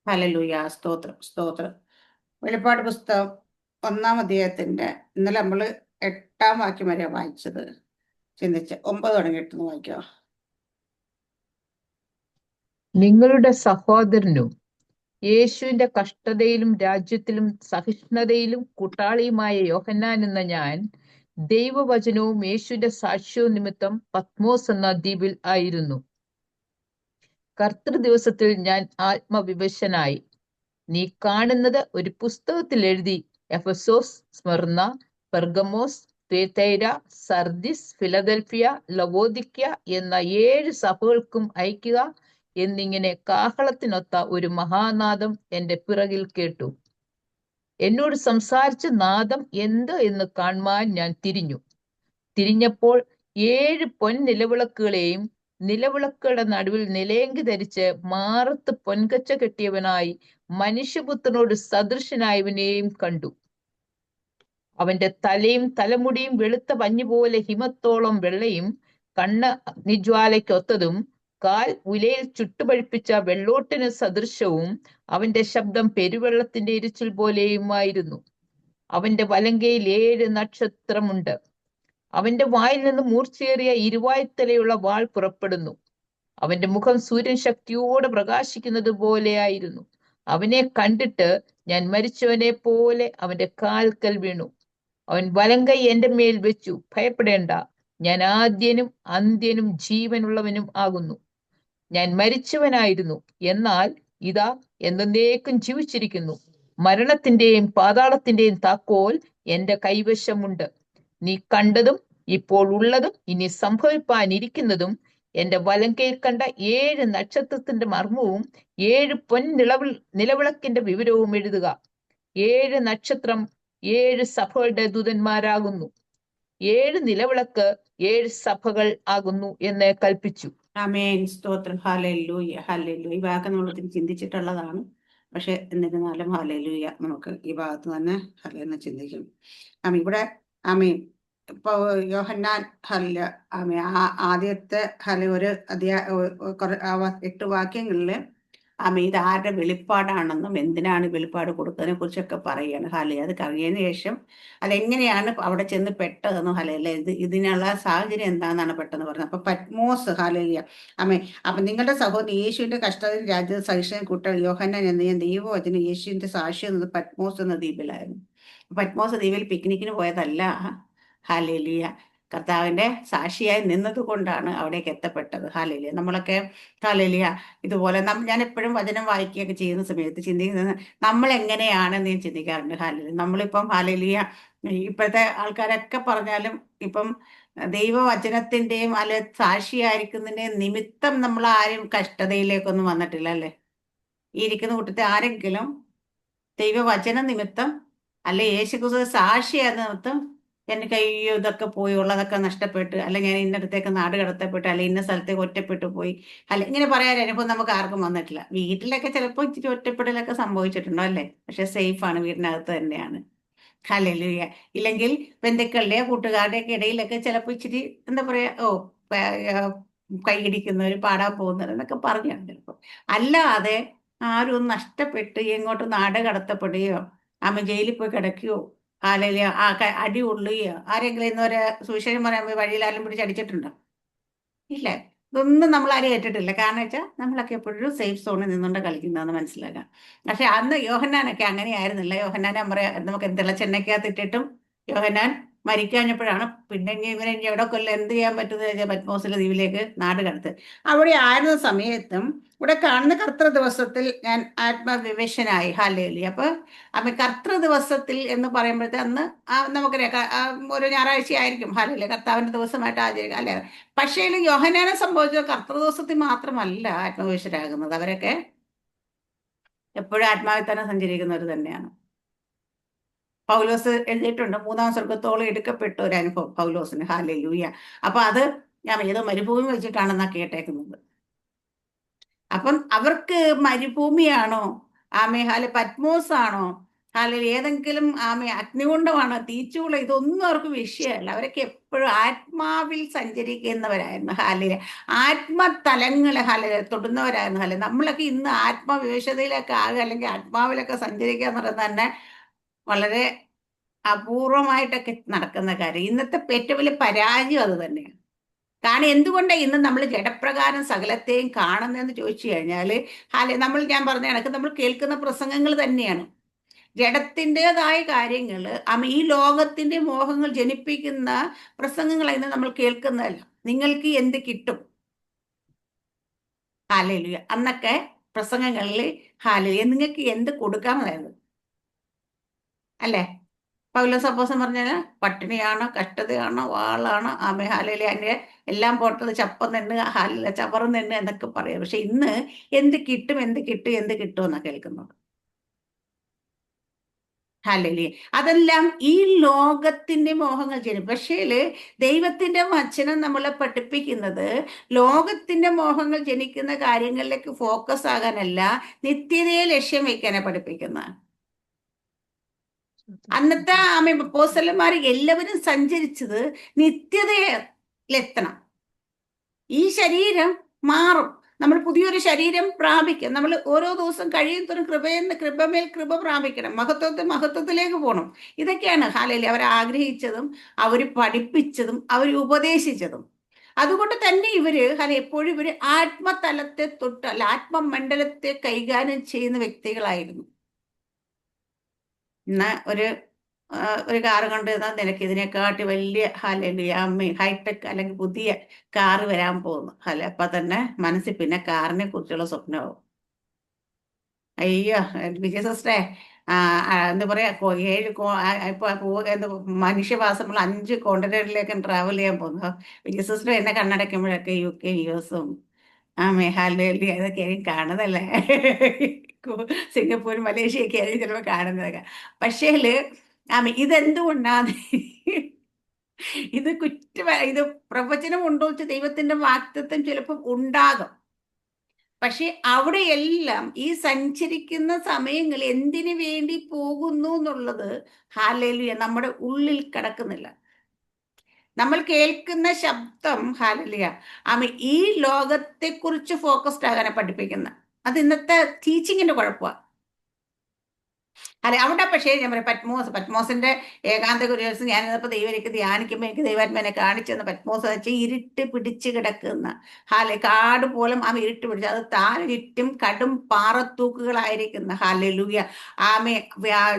Hallelujah. സ്തോത്രം സ്തോത്രം. വെളിപ്പാട് പുസ്തകം 1-ാം അധ്യായത്തിന്റെ ഇന്നലെ നമ്മൾ 8-ാം വാക്യം വരെ വായിച്ചത്. ചിന്തിച്ച് 9 തുടങ്ങിയിട്ടൊന്ന് വായിക്കോ. നിങ്ങളുടെ സഹോദരനും യേശുവിന്റെ കഷ്ടതയിലും രാജ്യത്തിലും സഹിഷ്ണുതയിലും കൂട്ടാളിയുമായ യോഹന്നാൻ എന്ന ഞാൻ ദൈവവചനവും യേശുവിന്റെ സാക്ഷ്യവും നിമിത്തം പത്മോസ് എന്ന ദ്വീപിൽ ആയിരുന്നു. കർത്തൃദിവസത്തിൽ ഞാൻ ആത്മവിവശനായി. നീ കാണുന്നത് ഒരു പുസ്തകത്തിൽ എഴുതി എഫെസോസ്, സ്മർന്ന, പെർഗമോസ്, തുയതൈര, സർദിസ്, ഫിലദൽഫിയ, ലവോദിക്യ എന്ന 7 സഭകൾക്കും അയക്കുക എന്നിങ്ങനെ കാഹളത്തിനൊത്ത ഒരു മഹാനാദം എന്റെ പിറകിൽ കേട്ടു. എന്നോട് സംസാരിച്ച നാദം എന്ത് എന്ന് കാണുവാൻ ഞാൻ തിരിഞ്ഞപ്പോൾ 7 പൊൻനിലവിളക്കുകളെയും നിലവിളക്കുകളുടെ നടുവിൽ നിലയങ്കി ധരിച്ച് മാറത്ത് പൊൻകച്ച കെട്ടിയവനായി മനുഷ്യപുത്രനോട് സദൃശനായവനെയും കണ്ടു. അവന്റെ തലയും തലമുടിയും വെളുത്ത പഞ്ഞുപോലെ ഹിമത്തോളം വെള്ളയും, കണ്ണ് അഗ്നിജ്വാലയ്ക്കൊത്തതും, കാൽ ഉലയിൽ ചുട്ടുപഴുപ്പിച്ച വെള്ളോട്ടിന് സദൃശവും, അവന്റെ ശബ്ദം പെരുവെള്ളത്തിന്റെ ഇരച്ചിൽ പോലെയുമായിരുന്നു. അവന്റെ വലങ്കയിൽ 7 നക്ഷത്രമുണ്ട്. അവന്റെ വായിൽ നിന്ന് മൂർച്ചയേറിയ ഇരുവായ്ത്തലയുള്ള വാൾ പുറപ്പെടുന്നു. അവന്റെ മുഖം സൂര്യൻ ശക്തിയോടെ പ്രകാശിക്കുന്നത് പോലെയായിരുന്നു. അവനെ കണ്ടിട്ട് ഞാൻ മരിച്ചവനെ പോലെ അവന്റെ കാൽക്കൽ വീണു. അവൻ വലങ്കൈ എന്റെ മേൽ വെച്ചു, ഭയപ്പെടേണ്ട, ഞാൻ ആദ്യനും അന്ത്യനും ജീവനുള്ളവനും ആകുന്നു. ഞാൻ മരിച്ചവനായിരുന്നു, എന്നാൽ ഇതാ എന്നേക്കും ജീവിച്ചിരിക്കുന്നു. മരണത്തിന്റെയും പാതാളത്തിന്റെയും താക്കോൽ എന്റെ കൈവശമുണ്ട്. നീ കണ്ടതും ഇപ്പോൾ ഉള്ളതും ഇനി സംഭവിപ്പാനിരിക്കുന്നതും എന്റെ വലങ്കയിൽ കണ്ട 7 നക്ഷത്രത്തിന്റെ മർമ്മവും 7 നിലവിളക്കിന്റെ വിവരവും എഴുതുക. 7 നക്ഷത്രം 7 സഭകളുടെ ദൂതന്മാരാകുന്നു. 7 നിലവിളക്ക് 7 സഭകൾ ആകുന്നു എന്ന് കൽപ്പിച്ചു. ആമേൻ. സ്തോത്രം. Hallelujah hallelujah. ഈ ഭാഗം നമ്മൾ ഒത്തിരി ചിന്തിച്ചിട്ടുള്ളതാണ്. പക്ഷെ എന്നിരുന്നാലും ഹല്ലേലൂയ, നമുക്ക് ഈ ഭാഗത്ത് തന്നെ ഹല്ലേലൂയ ചിന്തിക്കും. ഇവിടെ ആമീൻ. ഇപ്പൊ യോഹന്നാൻ ആമീൻ ആദ്യത്തെ ഒരു 8 വാക്യങ്ങളില് ഇത് ആരുടെ വെളിപ്പാടാണെന്നും എന്തിനാണ് വെളിപ്പാട് കൊടുത്തതിനെ കുറിച്ചൊക്കെ പറയുകയാണ്. അത് കഴിഞ്ഞതിന് ശേഷം അതെങ്ങനെയാണ് അവിടെ ചെന്ന് പെട്ടതെന്നും ഇതിനുള്ള സാഹചര്യം എന്താണെന്നാണ് പെട്ടെന്ന് പറഞ്ഞത്. അപ്പൊ പത്മോസ് അപ്പൊ നിങ്ങളുടെ സഹോദരൻ യേശുവിന്റെ കഷ്ടതയിൽ രാജ്യ സഹിഷ്ണൻ കൂട്ടൽ യോഹന്നാൻ എന്ന ഞാൻ ദൈവവചനം യേശുവിന്റെ സാക്ഷ്യം എന്നത് പത്മോസ് എന്ന ദ്വീപിലായിരുന്നു. പത്മോസ് ദ്വീപിൽ പിക്നിക്കിന് പോയതല്ല. ഹല്ലേലൂയ. കർത്താവിന്റെ സാക്ഷിയായി നിന്നത് കൊണ്ടാണ് അവിടേക്ക് എത്തപ്പെട്ടത്. ഹല്ലേലൂയ. നമ്മളൊക്കെ ഹല്ലേലൂയ ഇതുപോലെ ഞാൻ എപ്പോഴും വചനം വായിക്കുകയൊക്കെ ചെയ്യുന്ന സമയത്ത് ചിന്തിക്കുന്നത് നമ്മൾ എങ്ങനെയാണെന്ന് ഞാൻ ചിന്തിക്കാറുണ്ട്. ഹല്ലേലൂയ. നമ്മളിപ്പം ഹല്ലേലൂയ ഇപ്പോഴത്തെ ആൾക്കാരൊക്കെ പറഞ്ഞാലും ഇപ്പം ദൈവവചനത്തിന്റെയും സാക്ഷിയായിരിക്കുന്നതിന്റെയും നിമിത്തം നമ്മൾ ആരും കഷ്ടതയിലേക്കൊന്നും വന്നിട്ടില്ല അല്ലേ? ഈ ഇരിക്കുന്ന കൂട്ടത്തിൽ ആരെങ്കിലും ദൈവവചന നിമിത്തം അല്ലെ യേശുക്രിസ്തു സാക്ഷിയായ നിമിത്തം എനിക്ക് അയ്യോ ഇതൊക്കെ പോയി, ഉള്ളതൊക്കെ നഷ്ടപ്പെട്ട്, അല്ലെ ഞാൻ ഇന്നടത്തേക്ക് നാട് കടത്തപ്പെട്ട്, അല്ലെ ഇന്ന സ്ഥലത്തേക്ക് ഒറ്റപ്പെട്ടു പോയി, അല്ലെ ഇങ്ങനെ പറയാൻ അനുഭവം നമുക്ക് ആർക്കും വന്നിട്ടില്ല. വീട്ടിലൊക്കെ ചിലപ്പോൾ ഇച്ചിരി ഒറ്റപ്പെടലൊക്കെ സംഭവിച്ചിട്ടുണ്ടോ അല്ലേ? പക്ഷെ സേഫാണ്, വീടിനകത്ത് തന്നെയാണ്. ഹല്ലേലൂയ. ഇല്ലെങ്കിൽ ബന്ധുക്കളുടെ കൂട്ടുകാരുടെ ഒക്കെ ഇടയിലൊക്കെ ചിലപ്പോൾ ഇച്ചിരി എന്താ പറയാ, കൈയിടിക്കുന്നവർ, പാടാൻ പോകുന്നവർ എന്നൊക്കെ പറഞ്ഞാണ് ചിലപ്പോൾ. അല്ലാതെ ആരും നഷ്ടപ്പെട്ട് എങ്ങോട്ട് നാട് കടത്തപ്പെടുകയോ ജയിലിൽ പോയി കിടക്കുകയോ അല്ലെങ്കിൽ അടി കൊള്ളുകയോ ആരെങ്കിലും ഇന്നൊരു സുവിശേഷം പറയാൻ പോയി വഴിയിൽ ആരും പിടിച്ച് അടിച്ചിട്ടുണ്ടോ? ഇല്ല. ഇതൊന്നും നമ്മൾ ആരും ഏറ്റിട്ടില്ല. കാരണം വെച്ചാൽ നമ്മളൊക്കെ എപ്പോഴും സേഫ് സോണിൽ നിന്നുകൊണ്ട് കളിക്കുന്നതെന്ന് മനസ്സിലാക്കാം. പക്ഷെ അന്ന് യോഹന്നാനൊക്കെ അങ്ങനെയായിരുന്നില്ല. യോഹന്നാനെ നമുക്ക് തിളച്ചെണ്ണയ്ക്കകത്ത് ഇട്ടിട്ടും യോഹന്നാൻ മരിക്കാഞ്ഞപ്പോഴാണ് പിന്നെ ഇവരെ എവിടെ കൊല്ലം എന്ത് ചെയ്യാൻ പറ്റുന്നത് വെച്ചാൽ പത്മോസിലെ ദ്വീപിലേക്ക് നാട് കടത്ത്. അവിടെ ആയിരുന്ന സമയത്തും ഇവിടെ കാണുന്ന കർത്തൃ ദിവസത്തിൽ ഞാൻ ആത്മവിവശനായി. ഹല്ലേലൂയ. അപ്പൊ കർത്തൃ ദിവസത്തിൽ എന്ന് പറയുമ്പോഴത്തെ അന്ന് നമുക്കറിയാം ഒരു ഞായറാഴ്ച ആയിരിക്കും. ഹല്ലേലൂയ. കർത്താവിന്റെ ദിവസമായിട്ട് ആചരിക്കുക അല്ലേ? പക്ഷേ യോഹന്നാനെ സംഭവിച്ച കർത്തൃ ദിവസത്തിൽ മാത്രമല്ല ആത്മവിവശരാകുന്നത്. അവരൊക്കെ എപ്പോഴും ആത്മാവിൽ തന്നെ സഞ്ചരിക്കുന്നവർ തന്നെയാണ്. പൗലോസ് എഴുതിയിട്ടുണ്ട്, 3-ാം സ്വർഗത്തോളം എടുക്കപ്പെട്ട ഒരു അനുഭവം പൗലോസിന്. ഹല്ലേലൂയ. അപ്പൊ അത് ഞാൻ ഏതോ മരുഭൂമി വെച്ചിട്ടാണെന്നാ കേട്ടേക്കുന്നത്. അപ്പം അവർക്ക് മരുഭൂമിയാണോ പത്മോസ് ആണോ ഏതെങ്കിലും അഗ്നികുണ്ഡമാണോ, തീച്ചൂള, ഇതൊന്നും അവർക്ക് വിഷയമല്ല. അവരൊക്കെ എപ്പോഴും ആത്മാവിൽ സഞ്ചരിക്കുന്നവരായിരുന്നു. ആത്മതലങ്ങളെ തൊടുന്നവരായിരുന്നു. നമ്മളൊക്കെ ഇന്ന് ആത്മവിവശതയിലൊക്കെ ആകുക, അല്ലെങ്കിൽ ആത്മാവിലൊക്കെ സഞ്ചരിക്കുക എന്ന് പറയുന്നത് തന്നെ വളരെ അപൂർവമായിട്ടൊക്കെ നടക്കുന്ന കാര്യം. ഇന്നത്തെ ഏറ്റവും വലിയ പരാജയം അത് തന്നെയാണ്. കാരണം എന്തുകൊണ്ടാണ് ഇന്ന് നമ്മൾ ജഡപ്രകാരം സകലത്തെയും കാണുന്നതെന്ന് ചോദിച്ചു കഴിഞ്ഞാൽ, ഞാൻ പറഞ്ഞ കണക്ക് നമ്മൾ കേൾക്കുന്ന പ്രസംഗങ്ങൾ തന്നെയാണ് ജഡത്തിൻ്റെതായ കാര്യങ്ങൾ, ഈ ലോകത്തിന്റെ മോഹങ്ങൾ ജനിപ്പിക്കുന്ന പ്രസംഗങ്ങളായിരുന്നു നമ്മൾ കേൾക്കുന്നതല്ല. നിങ്ങൾക്ക് എന്ത് കിട്ടും, ഹാലേലുയ, അന്നൊക്കെ പ്രസംഗങ്ങളിൽ ഹാലേലുയ, നിങ്ങൾക്ക് എന്ത് കൊടുക്കാമെന്നായിരുന്നു അല്ലേ? പൗലോസ് അപ്പോസ്തലൻ പറഞ്ഞാൽ പട്ടിണിയാണോ, കഷ്ടതയാണോ, വാളാണോ, ഹാലേലുയ, അതിൻ്റെ എല്ലാം പോട്ടത് ചപ്പന്നെണ്ണ്, ചവറന്നെണ്ണ് എന്നൊക്കെ പറയും. പക്ഷെ ഇന്ന് എന്ത് കിട്ടും, എന്ത് കിട്ടും, എന്ത് കിട്ടുമെന്നാണ് കേൾക്കുന്നത്. ഹല്ലേലൂയ. അതെല്ലാം ഈ ലോകത്തിന്റെ മോഹങ്ങൾ ചെയ്യും. പക്ഷേ ദൈവത്തിന്റെ വചനം നമ്മളെ പഠിപ്പിക്കുന്നത് ലോകത്തിന്റെ മോഹങ്ങൾ ജനിക്കുന്ന കാര്യങ്ങളിലേക്ക് ഫോക്കസ് ആകാനല്ല, നിത്യതയെ ലക്ഷ്യം വയ്ക്കാനാണ് പഠിപ്പിക്കുന്നത്. അന്നത്തെ അപ്പോസ്തലന്മാർ എല്ലാവരും സഞ്ചരിച്ചത് നിത്യതയിലെത്തണം. ഈ ശരീരം മാറും, നമ്മൾ പുതിയൊരു ശരീരം പ്രാപിക്കും. നമ്മൾ ഓരോ ദിവസം കഴിയുന്നതും കൃപമേൽ കൃപ പ്രാപിക്കണം, മഹത്വത്തിലേക്ക് പോകണം. ഇതൊക്കെയാണ് അവർ ആഗ്രഹിച്ചതും അവർ പഠിപ്പിച്ചതും അവർ ഉപദേശിച്ചതും. അതുകൊണ്ട് തന്നെ എപ്പോഴും ഇവര് ആത്മതലത്തെ തൊട്ട് അല്ല, ആത്മമണ്ഡലത്തെ കൈകാര്യം ചെയ്യുന്ന വ്യക്തികളായിരുന്നു. ഇന്ന് ഒരു കാറ് കണ്ടിരുന്നാൽ നിനക്ക് ഇതിനെക്കാട്ടി വലിയ ഹൈടെക് അല്ലെങ്കിൽ പുതിയ കാറ് വരാൻ പോകുന്നു. അപ്പൊ തന്നെ മനസ്സിൽ പിന്നെ കാറിനെ കുറിച്ചുള്ള സ്വപ്നമാവും. അയ്യോ വിജയ സിസ്റ്ററെ, എന്താ പറയാ, മനുഷ്യവാസമുള്ള 5 കോണ്ടിനെന്റിലേക്ക് ട്രാവൽ ചെയ്യാൻ പോകുന്നു. വിജയ സിസ്റ്റർ എന്നെ കണ്ണടയ്ക്കുമ്പോഴൊക്കെ UK, US മേഘാലയ ഇതൊക്കെയായിരിക്കും കാണുന്നല്ലേ, സിംഗപ്പൂർ, മലേഷ്യയൊക്കെ ആയിരിക്കും ചിലപ്പോൾ കാണുന്നതൊക്കെ. പക്ഷേ ഇതെന്തുകൊണ്ടാണ് ഇത് ഇത് പ്രവചനം ഉണ്ടോ വെച്ച് ദൈവത്തിന്റെ വാക്തത്വം ചിലപ്പോൾ ഉണ്ടാകും. പക്ഷെ അവിടെയെല്ലാം ഈ സഞ്ചരിക്കുന്ന സമയങ്ങൾ എന്തിനു വേണ്ടി പോകുന്നു എന്നുള്ളത് ഹല്ലേലൂയ നമ്മുടെ ഉള്ളിൽ കിടക്കുന്നില്ല. നമ്മൾ കേൾക്കുന്ന ശബ്ദം ഹല്ലേലൂയ ഈ ലോകത്തെക്കുറിച്ച് ഫോക്കസ്ഡ് ആകാനാണ് പഠിപ്പിക്കുന്നത്. അത് ഇന്നത്തെ ടീച്ചിങ്ങിന്റെ കുഴപ്പമാണ്. അവിടെ പക്ഷേ ഞാൻ പറയാം, പത്മോസിന്റെ ഏകാന്ത കുരിയസ് ഞാനിപ്പോ ദൈവം എനിക്ക് ധ്യാനിക്കുമ്പോൾ എനിക്ക് ദൈവാത്മനെ കാണിച്ചെന്ന്. പത്മോസ് വെച്ചാൽ ഇരുട്ട് പിടിച്ച് കിടക്കുന്ന കാട് പോലും ഇരുട്ട് പിടിച്ച്, അത് താഴെറ്റും കടും പാറത്തൂക്കുകളായിരിക്കുന്ന ഹല്ലേലൂയ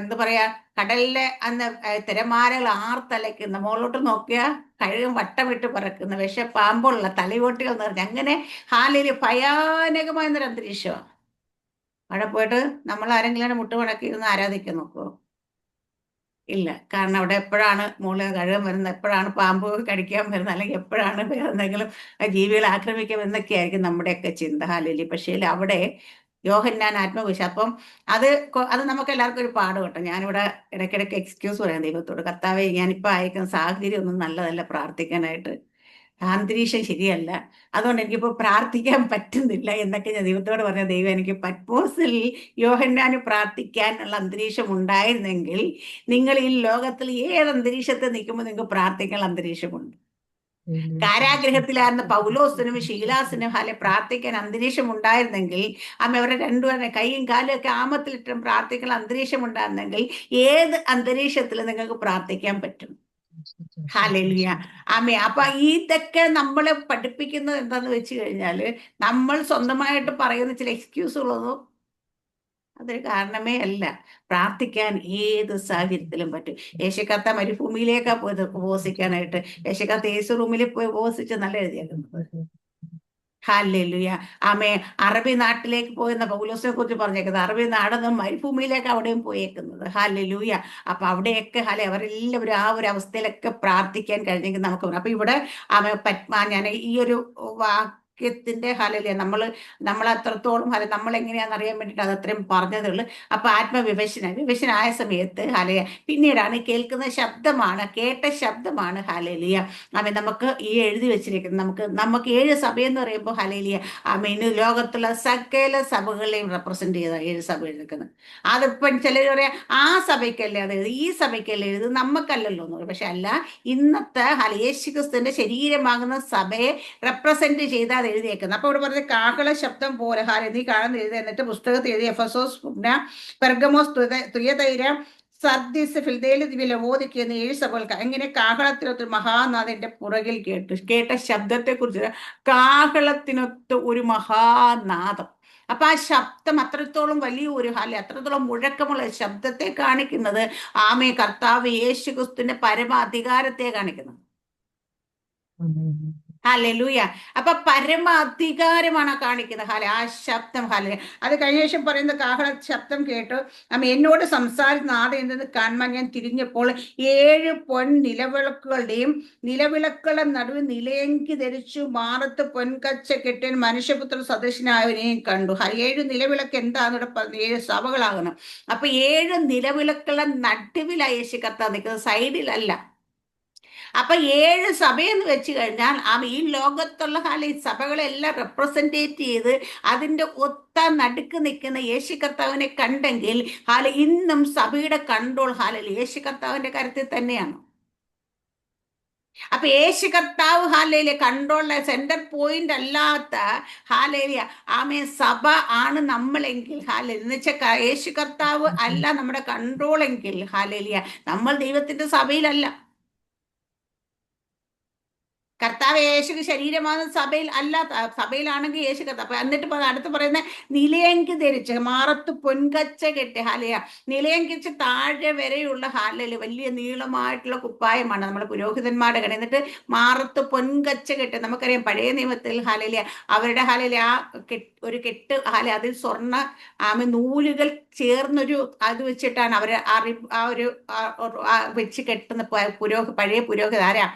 എന്താ പറയാ, കടലിലെ അന്ന് തിരമാലകൾ ആർത്തലയ്ക്കുന്ന, മുകളിലോട്ട് നോക്കിയാൽ കഴുകും വട്ടമിട്ട് പറക്കുന്ന, വിഷപ്പാമ്പുള്ള തലയോട്ടികൾ നിറഞ്ഞ, അങ്ങനെ ഹല്ലേലൂയ ഭയാനകമായൊരു അന്തരീക്ഷമാണ്. അവിടെ പോയിട്ട് നമ്മൾ ആരെങ്കിലും മുട്ടുമടക്കി ഇരുന്ന് ആരാധിക്കാൻ നോക്കുമോ? ഇല്ല. കാരണം അവിടെ എപ്പോഴാണ് മുകളിൽ കഴുകാൻ വരുന്നത്, എപ്പോഴാണ് പാമ്പ് കടിക്കാൻ വരുന്നത്, അല്ലെങ്കിൽ എപ്പോഴാണ് വേറെ എന്തെങ്കിലും ജീവികളെ ആക്രമിക്കാൻ എന്നൊക്കെ ആയിരിക്കും നമ്മുടെയൊക്കെ ചിന്ത. ഹല്ലേലൂയ. പക്ഷേ അവിടെ യോഹന്നാൻ ആത്മവിശ്വാസം. അപ്പം അത് നമുക്ക് എല്ലാവർക്കും ഒരു പാട് കേട്ടോ. ഞാനിവിടെ ഇടയ്ക്കിടയ്ക്ക് എക്സ്ക്യൂസ് പറയാം ദൈവത്തോട്, കർത്താവേ ഞാനിപ്പോൾ അയക്കുന്ന സാഹചര്യം ഒന്നും നല്ലതല്ല പ്രാർത്ഥിക്കാനായിട്ട്, അന്തരീക്ഷം ശരിയല്ല, അതുകൊണ്ട് എനിക്കിപ്പോൾ പ്രാർത്ഥിക്കാൻ പറ്റുന്നില്ല എന്നൊക്കെ ഞാൻ ദൈവത്തോട് പറഞ്ഞ, ദൈവം എനിക്ക് പത്മോസിൽ യോഹന്നാന് പ്രാർത്ഥിക്കാനുള്ള അന്തരീക്ഷം ഉണ്ടായിരുന്നെങ്കിൽ നിങ്ങൾ ഈ ലോകത്തിൽ ഏത് അന്തരീക്ഷത്തെ നിൽക്കുമ്പോൾ നിങ്ങൾക്ക് പ്രാർത്ഥിക്കാനുള്ള അന്തരീക്ഷമുണ്ട്. കാരാഗ്രഹത്തിലായിരുന്ന പൗലോസിനും ശീലാസിനും പ്രാർത്ഥിക്കാൻ അന്തരീക്ഷം ഉണ്ടായിരുന്നെങ്കിൽ, അവരെ രണ്ടുപേരുടെ കൈയും കാലും ഒക്കെ ആമത്തിലിട്ടും പ്രാർത്ഥിക്കാനുള്ള അന്തരീക്ഷം ഉണ്ടായിരുന്നെങ്കിൽ ഏത് അന്തരീക്ഷത്തിൽ നിങ്ങൾക്ക് പ്രാർത്ഥിക്കാൻ പറ്റും. ഹല്ലേലൂയ. അപ്പൊ ഇതൊക്കെ നമ്മളെ പഠിപ്പിക്കുന്നത് എന്താന്ന് വെച്ച് കഴിഞ്ഞാല്, നമ്മൾ സ്വന്തമായിട്ട് പറയുന്ന ചില എക്സ്ക്യൂസുകളൊന്നും അതൊരു കാരണമേ അല്ല. പ്രാർത്ഥിക്കാൻ ഏത് സാഹചര്യത്തിലും പറ്റും. യേശുക്കർത്ത മരുഭൂമിയിലേക്കാ പോയത് ഉപവസിക്കാനായിട്ട്. യേശുക്കർത്ത യേശു റൂമിൽ പോയി ഉപവസിച്ച് നല്ല എഴുതിയേക്കുന്നത്. ഹല്ലേലൂയ. അറബി നാട്ടിലേക്ക് പോയെന്ന പൗലോസിനെ കുറിച്ച് പറഞ്ഞേക്കുന്നത്, അറബി നാടെന്നും മരുഭൂമിയിലേക്ക് അവിടെയും പോയേക്കുന്നത്. ഹല്ലേലൂയ. അപ്പൊ അവിടെയൊക്കെ അവരെല്ലാവരും ആ ഒരു അവസ്ഥയിലൊക്കെ പ്രാർത്ഥിക്കാൻ കഴിഞ്ഞെങ്കിൽ നമുക്ക്. അപ്പൊ ഇവിടെ ഞാൻ ഈ ഒരു വാക്യത്തിന്റെ ഹല്ലേലൂയ നമ്മൾ അത്രത്തോളം നമ്മൾ എങ്ങനെയാണെന്ന് അറിയാൻ വേണ്ടിയിട്ട് അത് അത്രയും പറഞ്ഞതേ ഉള്ളൂ. അപ്പൊ വിവശനായ സമയത്ത് ഹല്ലേലൂയ പിന്നീടാണ് കേൾക്കുന്ന ശബ്ദമാണ്, കേട്ട ശബ്ദമാണ് ഹല്ലേലൂയ. നമുക്ക് ഈ എഴുതി വെച്ചിരിക്കുന്നത്, നമുക്ക് 7 സഭയെന്ന് പറയുമ്പോൾ ഹല്ലേലൂയ ലോകത്തുള്ള സകല സഭകളെയും റെപ്രസെന്റ് ചെയ്ത 7 സഭ എടുക്കുന്നത്. അതിപ്പം ചിലർ പറയാം ആ സഭയ്ക്കല്ലേ അത് എഴുതി, ഈ സഭയ്ക്കല്ലേ എഴുതി, നമുക്കല്ലല്ലോ എന്ന് പറയും. പക്ഷെ അല്ല, ഇന്നത്തെ യേശുക്രിസ്തുവിന്റെ ശരീരമാകുന്ന സഭയെ റെപ്രസെന്റ് ചെയ്ത് അത് എഴുതിയേക്കുന്നത്. അപ്പൊ ഇവിടെ പറഞ്ഞത് കാഹള ശബ്ദം പോലെ നീ കാണുന്ന എഴുതി. എന്നിട്ട് പുസ്തകത്തിൽ എഴുതി എഫെസോസ്, പെർഗമോസ്, തുയതൈര, സർദിസ്, ഫിൽദേൽ, ലവോദിക്ക എന്ന 7 സഭകൾക്ക് എങ്ങനെ കാഹളത്തിനൊത്ത് മഹാനാഥന്റെ പുറകിൽ കേട്ട ശബ്ദത്തെ കുറിച്ച്, കാഹളത്തിനൊത്ത് ഒരു മഹാനാദം. അപ്പൊ ആ ശബ്ദം അത്രത്തോളം വലിയ ഒരു അത്രത്തോളം മുഴക്കമുള്ള ശബ്ദത്തെ കാണിക്കുന്നത് കർത്താവ് യേശുക്രിസ്തുവിന്റെ പരമാധികാരത്തെ കാണിക്കുന്നത്. ഹല്ലേലൂയ. അപ്പൊ പരമ അധികാരമാണ് കാണിക്കുന്നത്. ആ ശബ്ദം അത് കഴിഞ്ഞ ശേഷം പറയുന്ന കാഹള ശബ്ദം കേട്ടു എന്നോട് സംസാരിക്കുന്ന ആടെ എന്തെന്ന് കാണുവാൻ ഞാൻ തിരിഞ്ഞപ്പോൾ 7 പൊൻ നിലവിളക്കുകളുടെ നടുവിൽ നിലയെങ്കി ധരിച്ചു മാറത്ത് പൊൻകച്ച കെട്ടിയ മനുഷ്യപുത്ര സദൃശനായവനെയും കണ്ടു. 7 നിലവിളക്ക് എന്താന്ന് ഇവിടെ 7 സഭകളാകണം. അപ്പൊ 7 നിലവിളക്കുകളുടെ നടുവിലായി യേശു കർത്താവ് നിൽക്കുന്നത്, സൈഡിലല്ല. അപ്പൊ 7 സഭയെന്ന് വെച്ച് കഴിഞ്ഞാൽ ഈ ലോകത്തുള്ള ഈ സഭകളെല്ലാം റെപ്രസെന്റേറ്റ് ചെയ്ത് അതിന്റെ ഒത്ത നടുക്ക് നിൽക്കുന്ന യേശു കർത്താവിനെ കണ്ടെങ്കിൽ ഇന്നും സഭയുടെ കൺട്രോൾ യേശു കർത്താവിന്റെ കാര്യത്തിൽ തന്നെയാണ്. അപ്പൊ യേശു കർത്താവ് കൺട്രോളിലെ സെന്റർ പോയിന്റ് അല്ലാത്ത സഭ ആണ് നമ്മളെങ്കിൽ എന്ന് വെച്ചാൽ യേശു കർത്താവ് അല്ല നമ്മുടെ കൺട്രോൾ എങ്കിൽ നമ്മൾ ദൈവത്തിന്റെ സഭയിലല്ല. കർത്താവ് യേശു ശരീരമാകുന്ന സഭയിൽ അല്ല, സഭയിലാണെങ്കിൽ യേശു കർത്താവ്. എന്നിട്ട് അടുത്ത് പറയുന്ന നിലയങ്കി ധരിച്ച് മാറത്ത് പൊൻകച്ച കെട്ടി നിലയങ്കിച്ച് താഴെ വരെയുള്ള വലിയ നീളമായിട്ടുള്ള കുപ്പായമാണ് നമ്മുടെ പുരോഹിതന്മാരുടെ കട. എന്നിട്ട് മാറത്ത് പൊൻകച്ച കെട്ടി, നമുക്കറിയാം പഴയ നിയമത്തിൽ അവരുടെ ആ ഒരു കെട്ട് അതിൽ സ്വർണ്ണ നൂലുകൾ ചേർന്നൊരു അത് വെച്ചിട്ടാണ് അവർ ആ ഒരു വെച്ച് കെട്ടുന്ന പഴയ പുരോഹിത ആരാ,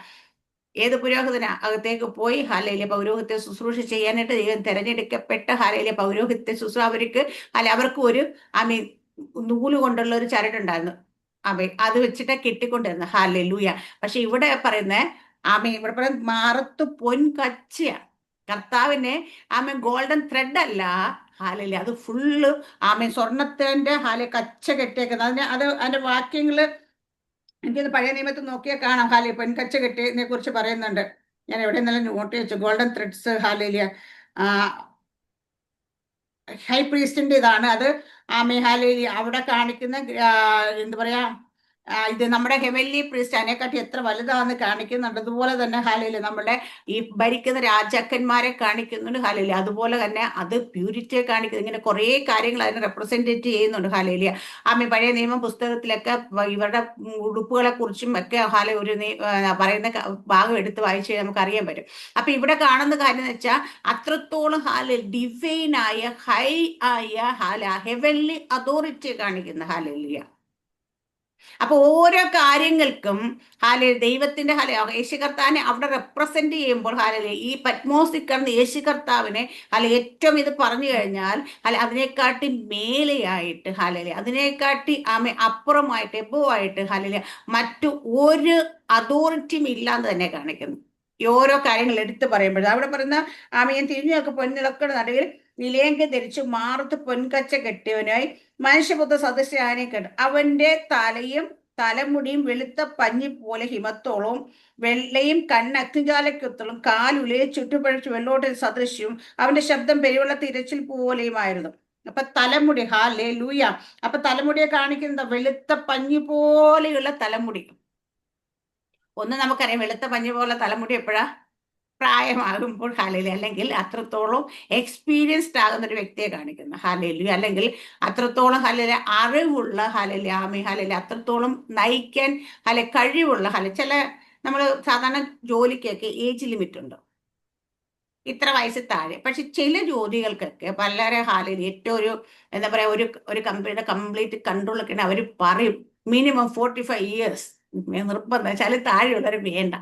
ഏത് പുരോഹിതന അകത്തേക്ക് പോയി പൗരോഹിത്യ ശുശ്രൂഷ ചെയ്യാനായിട്ട് ദൈവം തെരഞ്ഞെടുക്കപ്പെട്ട പൗരോഹിത്യ ശുശ്രൂഷ അവർക്ക് ഒരു നൂല് കൊണ്ടുള്ള ഒരു ചരടുണ്ടായിരുന്നു. അത് വെച്ചിട്ട് കെട്ടിക്കൊണ്ടിരുന്ന ഹല്ലേലൂയ. പക്ഷെ ഇവിടെ പറയുന്ന ഇവിടെ പറയുന്ന മാറത്ത് പൊൻകച്ച, കർത്താവിനെ ഗോൾഡൻ ത്രെഡ് അല്ല അത് ഫുള്ള് സ്വർണത്തിന്റെ കച്ച കെട്ടിയേക്കുന്നത്. അതിന്റെ വാക്യങ്ങള് എനിക്കത് പഴയ നിയമത്തിൽ നോക്കിയാൽ കാണാം. പെൺകച്ച കെട്ടിയതിനെ കുറിച്ച് പറയുന്നുണ്ട്. ഞാൻ എവിടെ നിന്നെല്ലാം നോട്ട് വെച്ചു. ഗോൾഡൻ ത്രെഡ്സ് ഹൈ പ്രീസ്റ്റിന്റെ ഇതാണ് അത്. അവിടെ കാണിക്കുന്ന എന്താ പറയാ, ഇത് നമ്മുടെ ഹെവൻലി പ്രീസ്റ്റ് അതിനെക്കാട്ടി എത്ര വലുതാണെന്ന് കാണിക്കുന്നുണ്ട്. അതുപോലെ തന്നെ നമ്മുടെ ഈ ഭരിക്കുന്ന രാജാക്കന്മാരെ കാണിക്കുന്നുണ്ട്. അതുപോലെ തന്നെ അത് പ്യൂരിറ്റിയെ കാണിക്കുന്നു. ഇങ്ങനെ കുറെ കാര്യങ്ങൾ അതിനെ റെപ്രസെന്റേറ്റ് ചെയ്യുന്നുണ്ട്. പഴയ നിയമ പുസ്തകത്തിലൊക്കെ ഇവരുടെ ഉടുപ്പുകളെ കുറിച്ചും ഒക്കെ ഒരു പറയുന്ന ഭാഗം എടുത്ത് വായിച്ച് നമുക്ക് അറിയാൻ പറ്റും. അപ്പൊ ഇവിടെ കാണുന്ന കാര്യം എന്ന് വെച്ചാൽ അത്രത്തോളം ഡിവൈൻ ആയ ഹൈ ആയ ഹെവൻലി അതോറിറ്റിയെ കാണിക്കുന്ന അപ്പൊ ഓരോ കാര്യങ്ങൾക്കും ദൈവത്തിന്റെ യേശു കർത്താവിനെ അവിടെ റെപ്രസെന്റ് ചെയ്യുമ്പോൾ ഈ പത്മോസിക്കർന്ന് യേശു കർത്താവിനെ ഏറ്റവും ഇത് പറഞ്ഞു കഴിഞ്ഞാൽ അതിനെക്കാട്ടി മേലെയായിട്ട് അതിനെക്കാട്ടി അപ്പുറമായിട്ട് എബോവായിട്ട് മറ്റു ഒരു അതോറിറ്റിയും ഇല്ലാന്ന് തന്നെ കാണിക്കുന്നു. ഈ ഓരോ കാര്യങ്ങൾ എടുത്തു പറയുമ്പോൾ അവിടെ പറയുന്ന ഞാൻ തിരിഞ്ഞു നോക്കി പൊന്നിളക്കയുടെ നടുവിൽ നിലയങ്കി ധരിച്ചു മാറത്ത് പൊൻകച്ച കെട്ടിയവനായി മനുഷ്യപുത്ര സദൃശനെ കണ്ടു. അവന്റെ തലയും തലമുടിയും വെളുത്ത പഞ്ഞി പോലെ ഹിമത്തോളവും വെള്ളയും കണ്ണഗ്നിജാലയ്ക്കൊത്തോളം കാലുലയെ ചുറ്റുപഴിച്ച് വെള്ളോട്ടിൽ സദൃശ്യവും അവന്റെ ശബ്ദം പെരുവെള്ള തിരച്ചിൽ പോലെയുമായിരുന്നു. അപ്പൊ തലമുടി ഹല്ലേലൂയ. അപ്പൊ തലമുടിയെ കാണിക്കുന്നത് വെളുത്ത പഞ്ഞി പോലെയുള്ള തലമുടി. ഒന്ന് നമുക്കറിയാം, വെളുത്ത പഞ്ഞി പോലെ തലമുടി എപ്പോഴാ? പ്രായമാകുമ്പോൾ അല്ലെങ്കിൽ അത്രത്തോളം എക്സ്പീരിയൻസ്ഡ് ആകുന്ന ഒരു വ്യക്തിയെ കാണിക്കുന്ന അല്ലെങ്കിൽ അത്രത്തോളം അറിവുള്ള അത്രത്തോളം നയിക്കാൻ കഴിവുള്ള ചില നമ്മൾ സാധാരണ ജോലിക്കൊക്കെ ഏജ് ലിമിറ്റ് ഉണ്ട്, ഇത്ര വയസ്സ് താഴെ. പക്ഷെ ചില ജോലികൾക്കൊക്കെ വളരെ ഏറ്റവും ഒരു എന്താ പറയാ ഒരു കമ്പനിയുടെ കംപ്ലീറ്റ് കൺട്രോൾ ഒക്കെ അവർ പറയും മിനിമം 45 years നിർബന്ധം. ചില താഴെയുള്ളവർ വേണ്ട.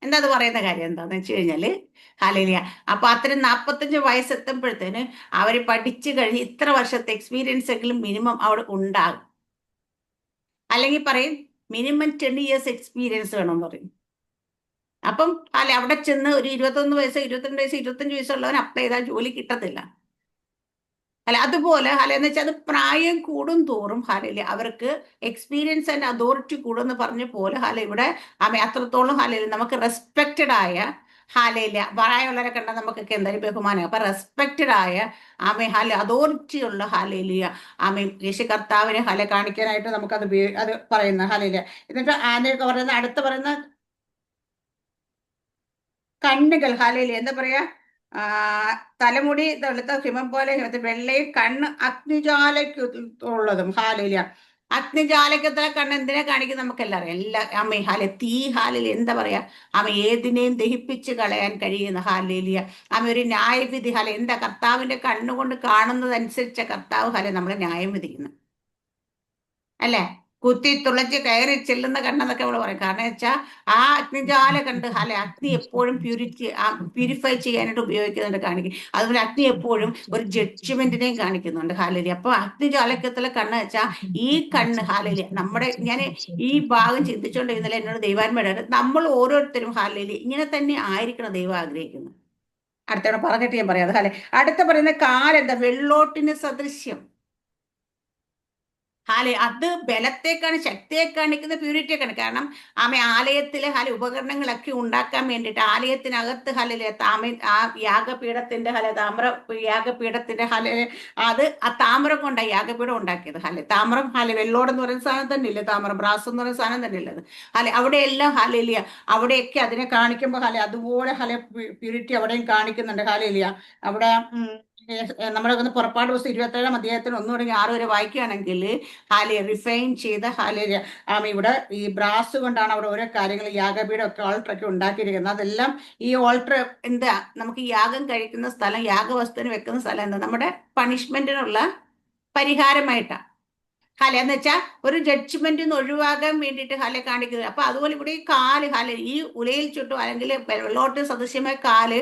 എന്താ അത് പറയുന്ന കാര്യം എന്താന്ന് വെച്ച് കഴിഞ്ഞാല് ഹാലേലിയ, അപ്പൊ അത്രയും 45 വയസ്സെത്തുമ്പോഴത്തേന് അവര് പഠിച്ചു കഴിഞ്ഞ് ഇത്ര വർഷത്തെ എക്സ്പീരിയൻസ് എങ്കിലും മിനിമം അവിടെ ഉണ്ടാകും. അല്ലെങ്കിൽ പറയും മിനിമം 10 ഇയേഴ്സ് എക്സ്പീരിയൻസ് വേണമെന്ന് പറയും. അപ്പം അല്ലെ അവിടെ ചെന്ന് ഒരു 21 വയസ്സ് 22 വയസ്സ് 25 വയസ്സുള്ളവൻ അപ്ലൈ ചെയ്താൽ ജോലി കിട്ടത്തില്ല. അല്ല അതുപോലെ എന്ന് വെച്ചാൽ അത് പ്രായം കൂടും തോറും ഹാലയില് അവർക്ക് എക്സ്പീരിയൻസ് ആൻഡ് അതോറിറ്റി കൂടുമെന്ന് പറഞ്ഞ പോലെ ഇവിടെ അത്രത്തോളം നമുക്ക് റെസ്പെക്റ്റഡ് ആയ ഹാലയില്ല പ്രായമുള്ളവരെ കണ്ടാൽ നമുക്കൊക്കെ എന്തായാലും ബഹുമാനം. അപ്പൊ റെസ്പെക്റ്റഡ് ആയ അതോറിറ്റി ഉള്ള ഹാലയിലിയ യേശു കർത്താവിനെ കാണിക്കാനായിട്ട് നമുക്കത് അത് പറയുന്ന ഹാലയില്ല. എന്നിട്ട് ആനയൊക്കെ പറയുന്ന അടുത്ത് പറയുന്ന കണ്ണുകൾ ഹാലയില്ല എന്താ പറയാ, തലമുടി വെളുത്ത ഹിമം പോലെ വെള്ളയും കണ്ണ് അഗ്നിജാലയ്ക്കുള്ളതും ഹാലില്ല. അഗ്നിജാലയ്ക്കത്തെ കണ്ണ് എന്തിനെ കാണിക്കും നമുക്കെല്ലാം അറിയാം. എല്ലാ ഹാലെ തീ ഹാലിൽ എന്താ പറയാ, ഏതിനെയും ദഹിപ്പിച്ച് കളയാൻ കഴിയുന്ന ഹാലേലിയ. ഒരു ന്യായവിധി എന്താ കർത്താവിന്റെ കണ്ണുകൊണ്ട് കാണുന്നതനുസരിച്ച കർത്താവ് നമ്മളെ ന്യായം വിധിക്കുന്നു അല്ലേ. കുത്തി തുളച്ച് കയറി ചെല്ലുന്ന കണ്ണെന്നൊക്കെ അവള് പറയും. കാരണം വെച്ചാൽ ആ അഗ്നിജാല കണ്ട് അഗ്നി എപ്പോഴും പ്യൂരിഫൈ ചെയ്യാനായിട്ട് ഉപയോഗിക്കുന്നുണ്ട്, കാണിക്കും. അതുപോലെ അഗ്നി എപ്പോഴും ഒരു ജഡ്ജ്മെന്റിനെയും കാണിക്കുന്നുണ്ട് ഹാലലി. അപ്പൊ അഗ്നിജാലക്കത്തിലെ കണ്ണ് വെച്ചാൽ ഈ കണ്ണ് ഹാലലി ഞാൻ ഈ ഭാഗം ചിന്തിച്ചുകൊണ്ടിരുന്നില്ല. എന്നോട് ദൈവാത്മയുടെ നമ്മൾ ഓരോരുത്തരും ഹാലലി ഇങ്ങനെ തന്നെ ആയിരിക്കണം ദൈവം ആഗ്രഹിക്കുന്നു. അടുത്തവിടെ പറഞ്ഞിട്ട് ഞാൻ പറയാം അടുത്ത പറയുന്ന കാലെന്താ, വെള്ളോട്ടിന് സദൃശ്യം. അത് ബലത്തെ ശക്തിയെ കാണിക്കുന്ന പ്യൂരിറ്റിയെ കാണിക്കും. കാരണം ആലയത്തിലെ ഉപകരണങ്ങളൊക്കെ ഉണ്ടാക്കാൻ വേണ്ടിയിട്ട് ആലയത്തിനകത്ത് ആ യാഗപീഠത്തിന്റെ യാഗപീഠത്തിന്റെ അത് ആ താമ്രം കൊണ്ടാണ് യാഗപീഠം ഉണ്ടാക്കിയത്. താമ്രം വെള്ളോടെന്ന് പറയുന്ന സാധനം തന്നെ ഇല്ല, താമ്രം ബ്രാസ് എന്ന് പറയുന്ന സാധനം തന്നെ ഉള്ളത്. അവിടെയെല്ലാം ഹാലലിയ അവിടെയൊക്കെ അതിനെ കാണിക്കുമ്പോൾ അതുപോലെ പ്യൂരിറ്റി അവിടെയും കാണിക്കുന്നുണ്ട് ഹാലലിയ. അവിടെ നമ്മളെ ഒന്ന് പുറപ്പാട് ദിവസം 27-ാം അധ്യായത്തിന് 1 തുടങ്ങി 6 വരെ വായിക്കുകയാണെങ്കിൽ റിഫൈൻ ചെയ്ത ഇവിടെ ഈ ബ്രാസ് കൊണ്ടാണ് അവിടെ ഓരോ കാര്യങ്ങൾ യാഗപീഠം ഒക്കെ ഓൾട്ടറൊക്കെ ഉണ്ടാക്കിയിരിക്കുന്നത്. അതെല്ലാം ഈ ഓൾട്ടർ എന്താ നമുക്ക് യാഗം കഴിക്കുന്ന സ്ഥലം, യാഗവസ്തുവിന് വെക്കുന്ന സ്ഥലം എന്താ നമ്മുടെ പണിഷ്മെന്റിനുള്ള പരിഹാരമായിട്ടാണ്. എന്ന് വെച്ചാൽ ഒരു ജഡ്ജ്മെന്റ് നിന്ന് ഒഴിവാകാൻ വേണ്ടിയിട്ട് കാണിക്കുന്നത്. അപ്പൊ അതുപോലെ ഇവിടെ ഈ കാല് ഈ ഉലയിൽ ചുട്ടും അല്ലെങ്കിൽ വെള്ളോട്ട് സദൃശ്യമായ കാല്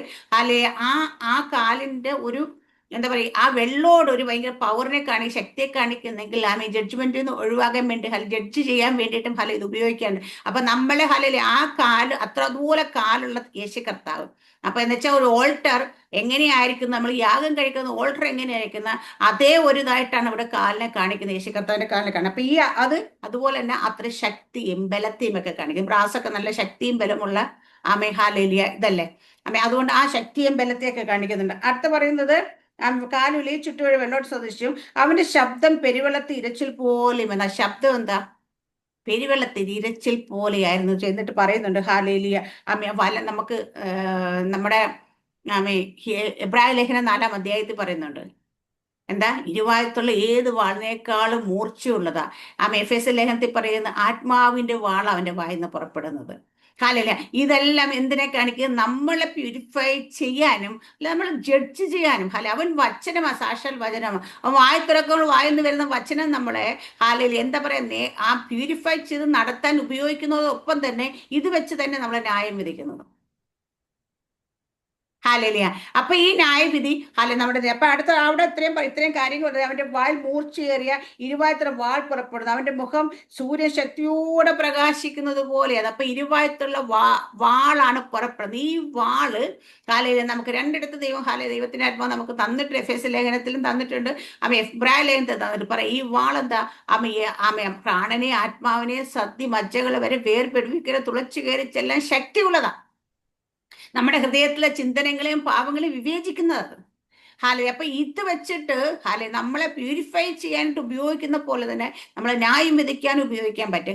ആ കാലിന്റെ ഒരു എന്താ പറയുക, ആ വെള്ളോട് ഒരു ഭയങ്കര പവറിനെ ശക്തിയെ കാണിക്കുന്നെങ്കിൽ ജഡ്ജ്മെന്റിൽ നിന്ന് ഒഴിവാകാൻ വേണ്ടി ജഡ്ജ് ചെയ്യാൻ വേണ്ടിയിട്ടും ഇത് ഉപയോഗിക്കാണ്ട്. അപ്പൊ നമ്മളെ ആ കാല് അതുപോലെ കാലുള്ള യേശു കർത്താവ്. അപ്പൊ എന്ന് വെച്ചാൽ ഒരു ഓൾട്ടർ എങ്ങനെയായിരിക്കും, നമ്മൾ യാഗം കഴിക്കുന്ന ഓൾട്ടർ എങ്ങനെയായിരിക്കുന്ന അതേ ഒരു ഇതായിട്ടാണ് ഇവിടെ കാലിനെ കാണിക്കുന്നത്, യേശു കർത്താവിന്റെ കാലിനെ കാണുന്നത്. അപ്പൊ അതുപോലെ തന്നെ അത്ര ശക്തിയും ബലത്തെയും ഒക്കെ കാണിക്കും. ബ്രാസൊക്കെ നല്ല ശക്തിയും ബലമുള്ള ഹാലേലിയ ഇതല്ലേ. അതുകൊണ്ട് ആ ശക്തിയും ബലത്തെയൊക്കെ കാണിക്കുന്നുണ്ട്. അടുത്ത പറയുന്നത് കാലുലി ചുറ്റുവഴി വെള്ളോട്ട് സദൃശ്യം, അവന്റെ ശബ്ദം പെരുവെള്ളത്തിൽ ഇരച്ചിൽ പോലെയും. എന്നാ ശബ്ദം എന്താ, പെരുവെള്ളത്തിൽ ഇരച്ചിൽ പോലെയായിരുന്നു. എന്നിട്ട് പറയുന്നുണ്ട് ഹാലേലിയ നമുക്ക് നമ്മുടെ എബ്രായ ലേഖനം 4-ാം അധ്യായത്തിൽ പറയുന്നുണ്ട് എന്താ, ഇരുവായത്തുള്ള ഏത് വാളിനേക്കാളും മൂർച്ചയുള്ളതാ. എഫേസ്യ ലേഖനത്തിൽ പറയുന്ന ആത്മാവിന്റെ വാൾ അവന്റെ വായിന്ന് പുറപ്പെടുന്നത്. ഇതെല്ലാം എന്തിനെ കാണിക്കുക, നമ്മളെ പ്യൂരിഫൈ ചെയ്യാനും നമ്മൾ ജഡ്ജ് ചെയ്യാനും. അവൻ വചനമാ, സാക്ഷാൽ വചനമാ. അവൻ വായ തുറക്കുമ്പോൾ വായിന്ന് വരുന്ന വചനം നമ്മളെ എന്താ പറയുന്നേ ആ പ്യൂരിഫൈ ചെയ്ത് നടത്താൻ ഉപയോഗിക്കുന്നതോടൊപ്പം തന്നെ ഇത് വെച്ച് തന്നെ നമ്മളെ ന്യായം വിധിക്കുന്നത്. ഹാലലിയ. അപ്പൊ ഈ ന്യായവിധി നമ്മുടെ അപ്പൊ അടുത്ത അവിടെ ഇത്രയും കാര്യങ്ങൾ. അവന്റെ വാൽ മൂർച്ചയേറിയ ഇരുവായത്തുള്ള വാൾ പുറപ്പെടുന്നു, അവന്റെ മുഖം സൂര്യശക്തിയോടെ പ്രകാശിക്കുന്നത് പോലെയാണ്. അപ്പൊ ഇരുവായത്തുള്ള വാളാണ് പുറപ്പെടുന്നത്. ഈ വാള് ഹാലലിയ നമുക്ക് രണ്ടിടത്ത് ദൈവത്തിന്റെ ആത്മാവ് നമുക്ക് തന്നിട്ട് എഫേസ്യ ലേഖനത്തിലും തന്നിട്ടുണ്ട്, എബ്രായ ലേഖനത്തിൽ തന്നിട്ട് പറയാം. ഈ വാളെന്താ, പ്രാണനെ ആത്മാവിനെ സദ്യ മജ്ജകളെ വരെ വേർപെടുവിക്കുന്ന തുളച്ചു കയറി ചെല്ലാൻ ശക്തിയുള്ളതാ. നമ്മുടെ ഹൃദയത്തിലെ ചിന്തനങ്ങളെയും പാപങ്ങളെയും വിവേചിക്കുന്നത്. അപ്പൊ ഇത് വെച്ചിട്ട് നമ്മളെ പ്യൂരിഫൈ ചെയ്യാനായിട്ട് ഉപയോഗിക്കുന്ന പോലെ തന്നെ നമ്മളെ ന്യായം വിധിക്കാൻ ഉപയോഗിക്കാൻ പറ്റും.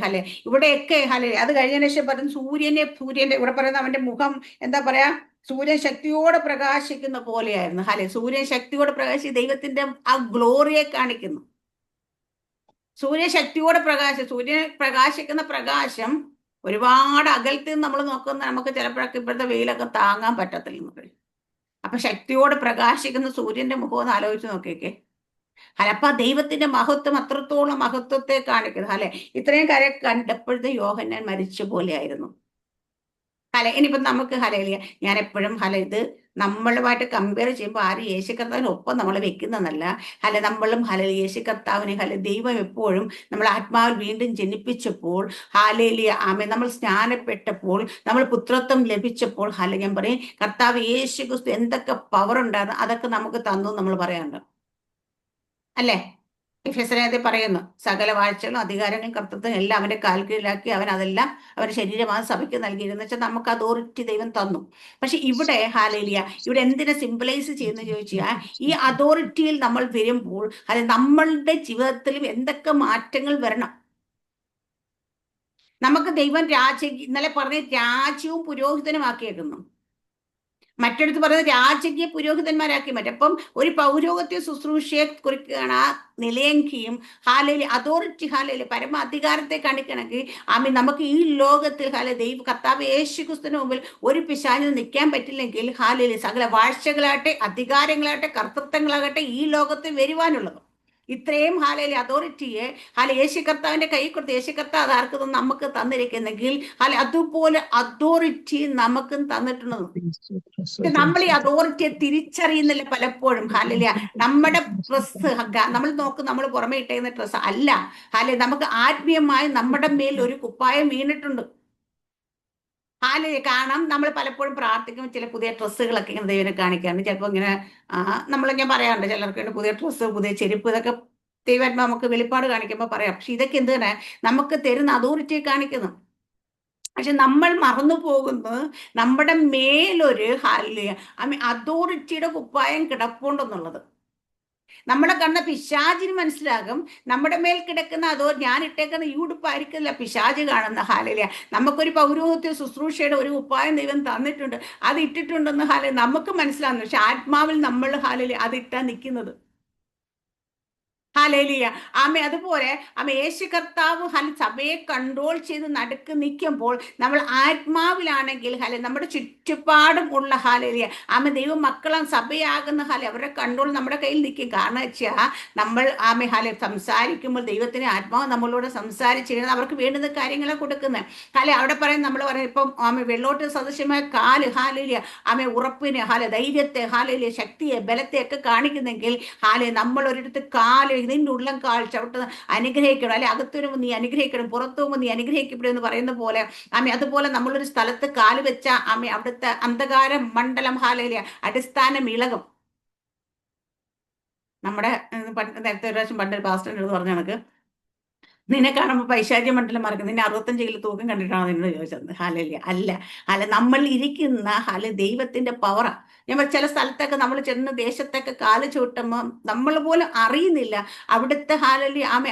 ഇവിടെയൊക്കെ അത് കഴിഞ്ഞതിന് ശേഷം പറയുന്നത് സൂര്യന്റെ ഇവിടെ പറയുന്ന അവന്റെ മുഖം എന്താ പറയാ, സൂര്യൻ ശക്തിയോടെ പ്രകാശിക്കുന്ന പോലെയായിരുന്നു. സൂര്യൻ ശക്തിയോടെ പ്രകാശിച്ച് ദൈവത്തിന്റെ ആ ഗ്ലോറിയെ കാണിക്കുന്നു. സൂര്യൻ പ്രകാശിക്കുന്ന പ്രകാശം ഒരുപാട് അകലത്തിൽ നിന്ന് നമ്മൾ നോക്കുന്ന നമുക്ക് ചിലപ്പോഴൊക്കെ ഇപ്പോഴത്തെ വെയിലൊക്കെ താങ്ങാൻ പറ്റത്തില്ല. അപ്പൊ ശക്തിയോട് പ്രകാശിക്കുന്ന സൂര്യന്റെ മുഖം ഒന്ന് ആലോചിച്ച് നോക്കിയേക്കെ. അപ്പൊ ദൈവത്തിന്റെ മഹത്വം അത്രത്തോളം മഹത്വത്തെ കാണിക്കുന്നത്. ഇത്രയും കാര്യം കണ്ടപ്പോഴത്തെ യോഹന്നാൻ മരിച്ച പോലെയായിരുന്നു. ഇനിയിപ്പം നമുക്ക് ഹലയിലിയ ഞാൻ എപ്പോഴും ഇത് നമ്മളുമായിട്ട് കമ്പയർ ചെയ്യുമ്പോൾ ആരും യേശു കർത്താവിനൊപ്പം നമ്മളെ വെക്കുന്നതല്ല. നമ്മളും യേശു കർത്താവിനെ ദൈവം എപ്പോഴും നമ്മൾ ആത്മാവിൽ വീണ്ടും ജനിപ്പിച്ചപ്പോൾ ഹാലേലിയ നമ്മൾ സ്നാനപ്പെട്ടപ്പോൾ നമ്മൾ പുത്രത്വം ലഭിച്ചപ്പോൾ ഞാൻ പറയും കർത്താവ് യേശു ക്രിസ്തു എന്തൊക്കെ പവർ ഉണ്ടായിരുന്നു അതൊക്കെ നമുക്ക് തന്നു നമ്മൾ പറയാറുണ്ട് അല്ലേ? എഫെസ്യരിൽ പറയുന്നു സകല വാഴ്ചകളും അധികാരങ്ങളും കർത്തൃത്വം എല്ലാം അവന്റെ കാൽക്കീഴിലാക്കി അവൻ അതെല്ലാം അവന്റെ ശരീരമാണ് സഭയ്ക്ക് നൽകിയിരുന്നു വെച്ചാൽ നമുക്ക് അതോറിറ്റി ദൈവം തന്നു. പക്ഷെ ഇവിടെ ഹാലേലിയ ഇവിടെ എന്തിനെ സിംബലൈസ് ചെയ്യുന്നു ചോദിച്ചാൽ ഈ അതോറിറ്റിയിൽ നമ്മൾ വരുമ്പോൾ നമ്മളുടെ ജീവിതത്തിലും എന്തൊക്കെ മാറ്റങ്ങൾ വരണം. നമുക്ക് ദൈവം ഇന്നലെ പറഞ്ഞ രാജ്യവും പുരോഹിതനുമാക്കിയേക്കുന്നു. മറ്റടുത്ത് പറയുന്നത് രാജകീയ പുരോഹിതന്മാരാക്കി മാറ്റും. അപ്പം ഒരു പൗരോഹിത്യ ശുശ്രൂഷയെ കുറിക്കുകയാണ് ആ നിലയെങ്കിലും അതോറിറ്റി പരമ അധികാരത്തെ കാണിക്കണമെങ്കിൽ നമുക്ക് ഈ ലോകത്തിൽ കർത്താവ് യേശു ക്രിസ്തുവിന് മുമ്പിൽ ഒരു പിശാചിന് നിൽക്കാൻ പറ്റില്ലെങ്കിൽ സകല വാഴ്ചകളാകട്ടെ അധികാരങ്ങളാകട്ടെ കർത്തൃത്വങ്ങളാകട്ടെ ഈ ലോകത്തിൽ വരുവാനുള്ളത് ഇത്രയും അതോറിറ്റിയെ യേശു കർത്താവിന്റെ കൈ കൊടുത്ത് യേശു കർത്താവ് അത് ആർക്ക് നമുക്ക് തന്നിരിക്കുന്നെങ്കിൽ അതുപോലെ അതോറിറ്റി നമുക്കും തന്നിട്ടുണ്ട്. നമ്മൾ ഈ അതോറിറ്റിയെ തിരിച്ചറിയുന്നില്ല പലപ്പോഴും. നമ്മുടെ ഡ്രസ്സ് നമ്മൾ നോക്കും, നമ്മൾ പുറമെ ഇട്ടേക്കുന്ന ഡ്രസ്സ് അല്ല. നമുക്ക് ആത്മീയമായി നമ്മുടെ മേൽ ഒരു കുപ്പായം വീണിട്ടുണ്ട്. കാണാം. നമ്മൾ പലപ്പോഴും പ്രാർത്ഥിക്കുമ്പോൾ ചില പുതിയ ഡ്രസ്സുകളൊക്കെ ഇങ്ങനെ ദൈവനെ കാണിക്കാറുണ്ട്. ചിലപ്പോൾ ഇങ്ങനെ ഞാൻ പറയാറുണ്ട് ചിലർക്ക് പുതിയ ഡ്രസ്സ് പുതിയ ചെരുപ്പ് ഇതൊക്കെ ദൈവം നമുക്ക് വെളിപ്പാട് കാണിക്കുമ്പോൾ പറയാം. പക്ഷെ ഇതൊക്കെ എന്താണ് നമുക്ക് തരുന്ന അതോറിറ്റിയെ കാണിക്കുന്നു. പക്ഷെ നമ്മൾ മറന്നു പോകുന്നത് നമ്മുടെ മേലൊരു അതോറിറ്റിയുടെ കുപ്പായം കിടപ്പുണ്ടെന്നുള്ളത്. നമ്മുടെ കണ്ണ പിശാചിന് മനസ്സിലാകും നമ്മുടെ മേൽ കിടക്കുന്ന ഞാൻ ഇട്ടേക്കുന്ന ഈ ഉടുപ്പായിരിക്കില്ല പിശാച് കാണുന്ന നമുക്കൊരു പൗരോഹിത്യ ശുശ്രൂഷയുടെ ഒരു ഉപ്പായം ദൈവം തന്നിട്ടുണ്ട്, അത് ഇട്ടിട്ടുണ്ടെന്ന് നമുക്ക് മനസ്സിലാകുന്നു. പക്ഷെ ആത്മാവിൽ നമ്മൾ അതിട്ടാ നിൽക്കുന്നത്. അതുപോലെ യേശു കർത്താവ് സഭയെ കൺട്രോൾ ചെയ്ത് നടുക്ക് നിൽക്കുമ്പോൾ നമ്മൾ ആത്മാവിലാണെങ്കിൽ നമ്മുടെ ചുറ്റുപാടും ഉള്ള ദൈവ മക്കളും സഭയാകുന്ന അവരുടെ കൺട്രോൾ നമ്മുടെ കയ്യിൽ നിൽക്കും. കാരണം വെച്ചാൽ നമ്മൾ സംസാരിക്കുമ്പോൾ ദൈവത്തിന് ആത്മാവ് നമ്മളോട് സംസാരിച്ചിരുന്നത് അവർക്ക് വേണ്ടുന്ന കാര്യങ്ങളെ കൊടുക്കുന്നത്. അവിടെ പറയും നമ്മൾ പറയും ഇപ്പം വെള്ളോട്ട് സദൃശ്യമായ കാല് ഉറപ്പിനെ ധൈര്യത്തെ ശക്തിയെ ബലത്തെ ഒക്കെ കാണിക്കുന്നെങ്കിൽ നമ്മൾ ഒരിടത്ത് കാല് നിന്റെ ഉള്ളം കാൽ ചവിട്ട് അനുഗ്രഹിക്കണം, അല്ലെ അകത്തു വരുമ്പോൾ നീ അനുഗ്രഹിക്കണം, പുറത്തു പോകുമ്പോൾ നീ അനുഗ്രഹിക്കപ്പെടും എന്ന് പറയുന്ന പോലെ അതുപോലെ നമ്മളൊരു സ്ഥലത്ത് കാല് വെച്ച അവിടുത്തെ അന്ധകാര മണ്ഡലം അടിസ്ഥാനം ഇളകും. നമ്മുടെ നേരത്തെ ഒരു പ്രാവശ്യം പണ്ടൊരു പാസ്റ്റർ പറഞ്ഞ കണക്ക് നിന്നെ കാണുമ്പോൾ പൈശാചി മണ്ഡലം മറക്കും, നിന്നെ 65 കിലോ തൂക്കം കണ്ടിട്ടാണോ നിന്നോട് ചോദിച്ചത്? അല്ല നമ്മൾ ഇരിക്കുന്ന ദൈവത്തിന്റെ പവറാ. ഞാൻ ചില സ്ഥലത്തൊക്കെ നമ്മൾ ചെന്ന് ദേശത്തൊക്കെ കാല് ചൂട്ടുമ്പോൾ നമ്മൾ പോലും അറിയുന്നില്ല അവിടുത്തെ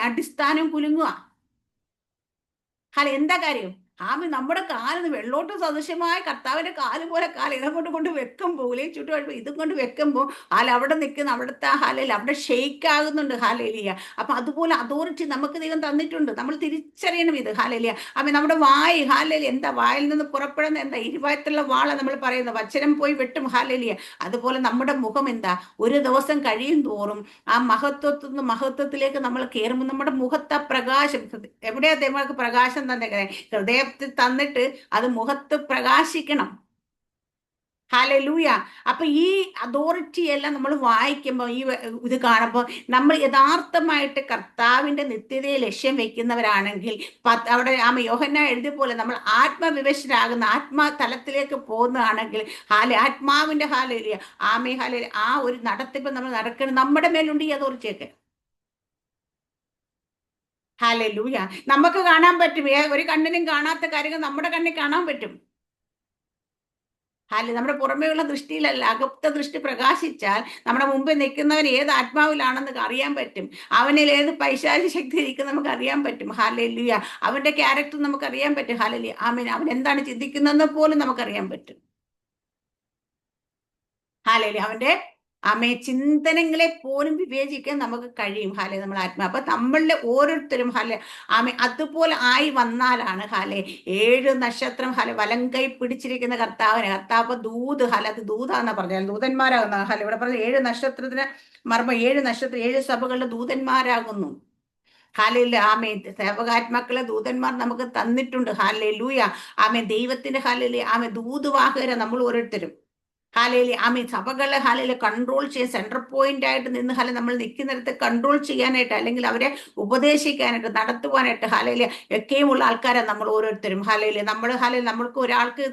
അടിസ്ഥാനം കുലുങ്ങുക. എന്താ കാര്യം? നമ്മുടെ കാല് വെള്ളോട്ട് സദൃശ്യമായ കർത്താവിന്റെ കാല് പോലെ ഇതും കൊണ്ട് വെക്കുമ്പോൾ ചുറ്റുപാട് ഇതും കൊണ്ട് വെക്കുമ്പോൾ അവിടെ നിൽക്കുന്ന അവിടുത്തെ അവിടെ ഷെയ്ക്ക് ആകുന്നുണ്ട്. അപ്പൊ അതുപോലെ അതോറിറ്റി നമുക്ക് ദൈവം തന്നിട്ടുണ്ട്. നമ്മൾ തിരിച്ചറിയണം ഇത്. നമ്മുടെ വായ് എന്താ വായിൽ നിന്ന് പുറപ്പെടുന്ന എന്താ ഇരുവായത്തുള്ള വാള നമ്മൾ പറയുന്നത് വചനം പോയി വെട്ടും. അതുപോലെ നമ്മുടെ മുഖം എന്താ ഒരു ദിവസം കഴിയും തോറും മഹത്വത്തിൽ നിന്ന് മഹത്വത്തിലേക്ക് നമ്മൾ കയറുമ്പോൾ നമ്മുടെ മുഖത്തെ പ്രകാശം എവിടെയാ ദൈവങ്ങൾക്ക് പ്രകാശം തന്നെ ഹൃദയ തന്നിട്ട് അത് മുഖത്ത് പ്രകാശിക്കണം. അപ്പൊ ഈ അതോറിറ്റി എല്ലാം നമ്മൾ വായിക്കുമ്പോൾ ഇത് കാണുമ്പോൾ നമ്മൾ യഥാർത്ഥമായിട്ട് കർത്താവിന്റെ നിത്യതയെ ലക്ഷ്യം വെക്കുന്നവരാണെങ്കിൽ അവിടെ യോഹന്നാൻ എഴുതിയ പോലെ നമ്മൾ ആത്മവിവശരാകുന്ന ആത്മതലത്തിലേക്ക് പോകുന്നതാണെങ്കിൽ ആത്മാവിന്റെ ആ ഒരു നടത്തിപ്പ് നമ്മൾ നടക്കണം. നമ്മുടെ മേലുണ്ട് ഈ അതോറിറ്റിയൊക്കെ. നമുക്ക് കാണാൻ പറ്റും. ഒരു കണ്ണിനും കാണാത്ത കാര്യങ്ങൾ നമ്മുടെ കണ്ണിൽ കാണാൻ പറ്റും. നമ്മുടെ പുറമേയുള്ള ദൃഷ്ടിയിലല്ല, അകത്ത ദൃഷ്ടി പ്രകാശിച്ചാൽ നമ്മുടെ മുമ്പിൽ നിൽക്കുന്നവൻ ഏത് ആത്മാവിലാണെന്ന് അറിയാൻ പറ്റും. അവനിൽ ഏത് പൈശാചിക ശക്തി ഇരിക്കും നമുക്ക് അറിയാൻ പറ്റും. അവന്റെ ക്യാരക്ടർ നമുക്ക് അറിയാൻ പറ്റും. അവൻ എന്താണ് ചിന്തിക്കുന്നതെന്ന് പോലും നമുക്കറിയാൻ പറ്റും. അവന്റെ ചിന്തനങ്ങളെ പോലും വിവേചിക്കാൻ നമുക്ക് കഴിയും. നമ്മൾ ആത്മാ അപ്പൊ നമ്മളിലെ ഓരോരുത്തരും അതുപോലെ ആയി വന്നാലാണ് 7 നക്ഷത്രം വലങ്കൈ പിടിച്ചിരിക്കുന്ന കർത്താവ് ദൂത് അത് ദൂതാന്നാ പറഞ്ഞാൽ ദൂതന്മാരാകുന്ന ഇവിടെ പറഞ്ഞ 7 നക്ഷത്രത്തിന് മർമ്മ 7 നക്ഷത്രം 7 സഭകളുടെ ദൂതന്മാരാകുന്നു. ഹാലയില് ആമേ സേവകാത്മാക്കളെ ദൂതന്മാർ നമുക്ക് തന്നിട്ടുണ്ട്. ഹാലൂയ. ആമേ ദൈവത്തിന്റെ ഹാലയില് ആമേ ദൂതുവാഹകരെ നമ്മൾ ഓരോരുത്തരും ഹാലയില് ആമേ സഭകളെ ഹാലയില് കൺട്രോൾ ചെയ്യാൻ സെൻട്രൽ പോയിന്റ് ആയിട്ട് നിന്ന് ഹാല നമ്മൾ നിൽക്കുന്നിടത്ത് കൺട്രോൾ ചെയ്യാനായിട്ട്, അല്ലെങ്കിൽ അവരെ ഉപദേശിക്കാനായിട്ട്, നടത്തുവാനായിട്ട് ഹാലയില് ഒക്കെയുമുള്ള ആൾക്കാരെ നമ്മൾ ഓരോരുത്തരും ഹാലയില് ഹാലയിൽ നമ്മൾക്ക് ഒരാൾക്ക്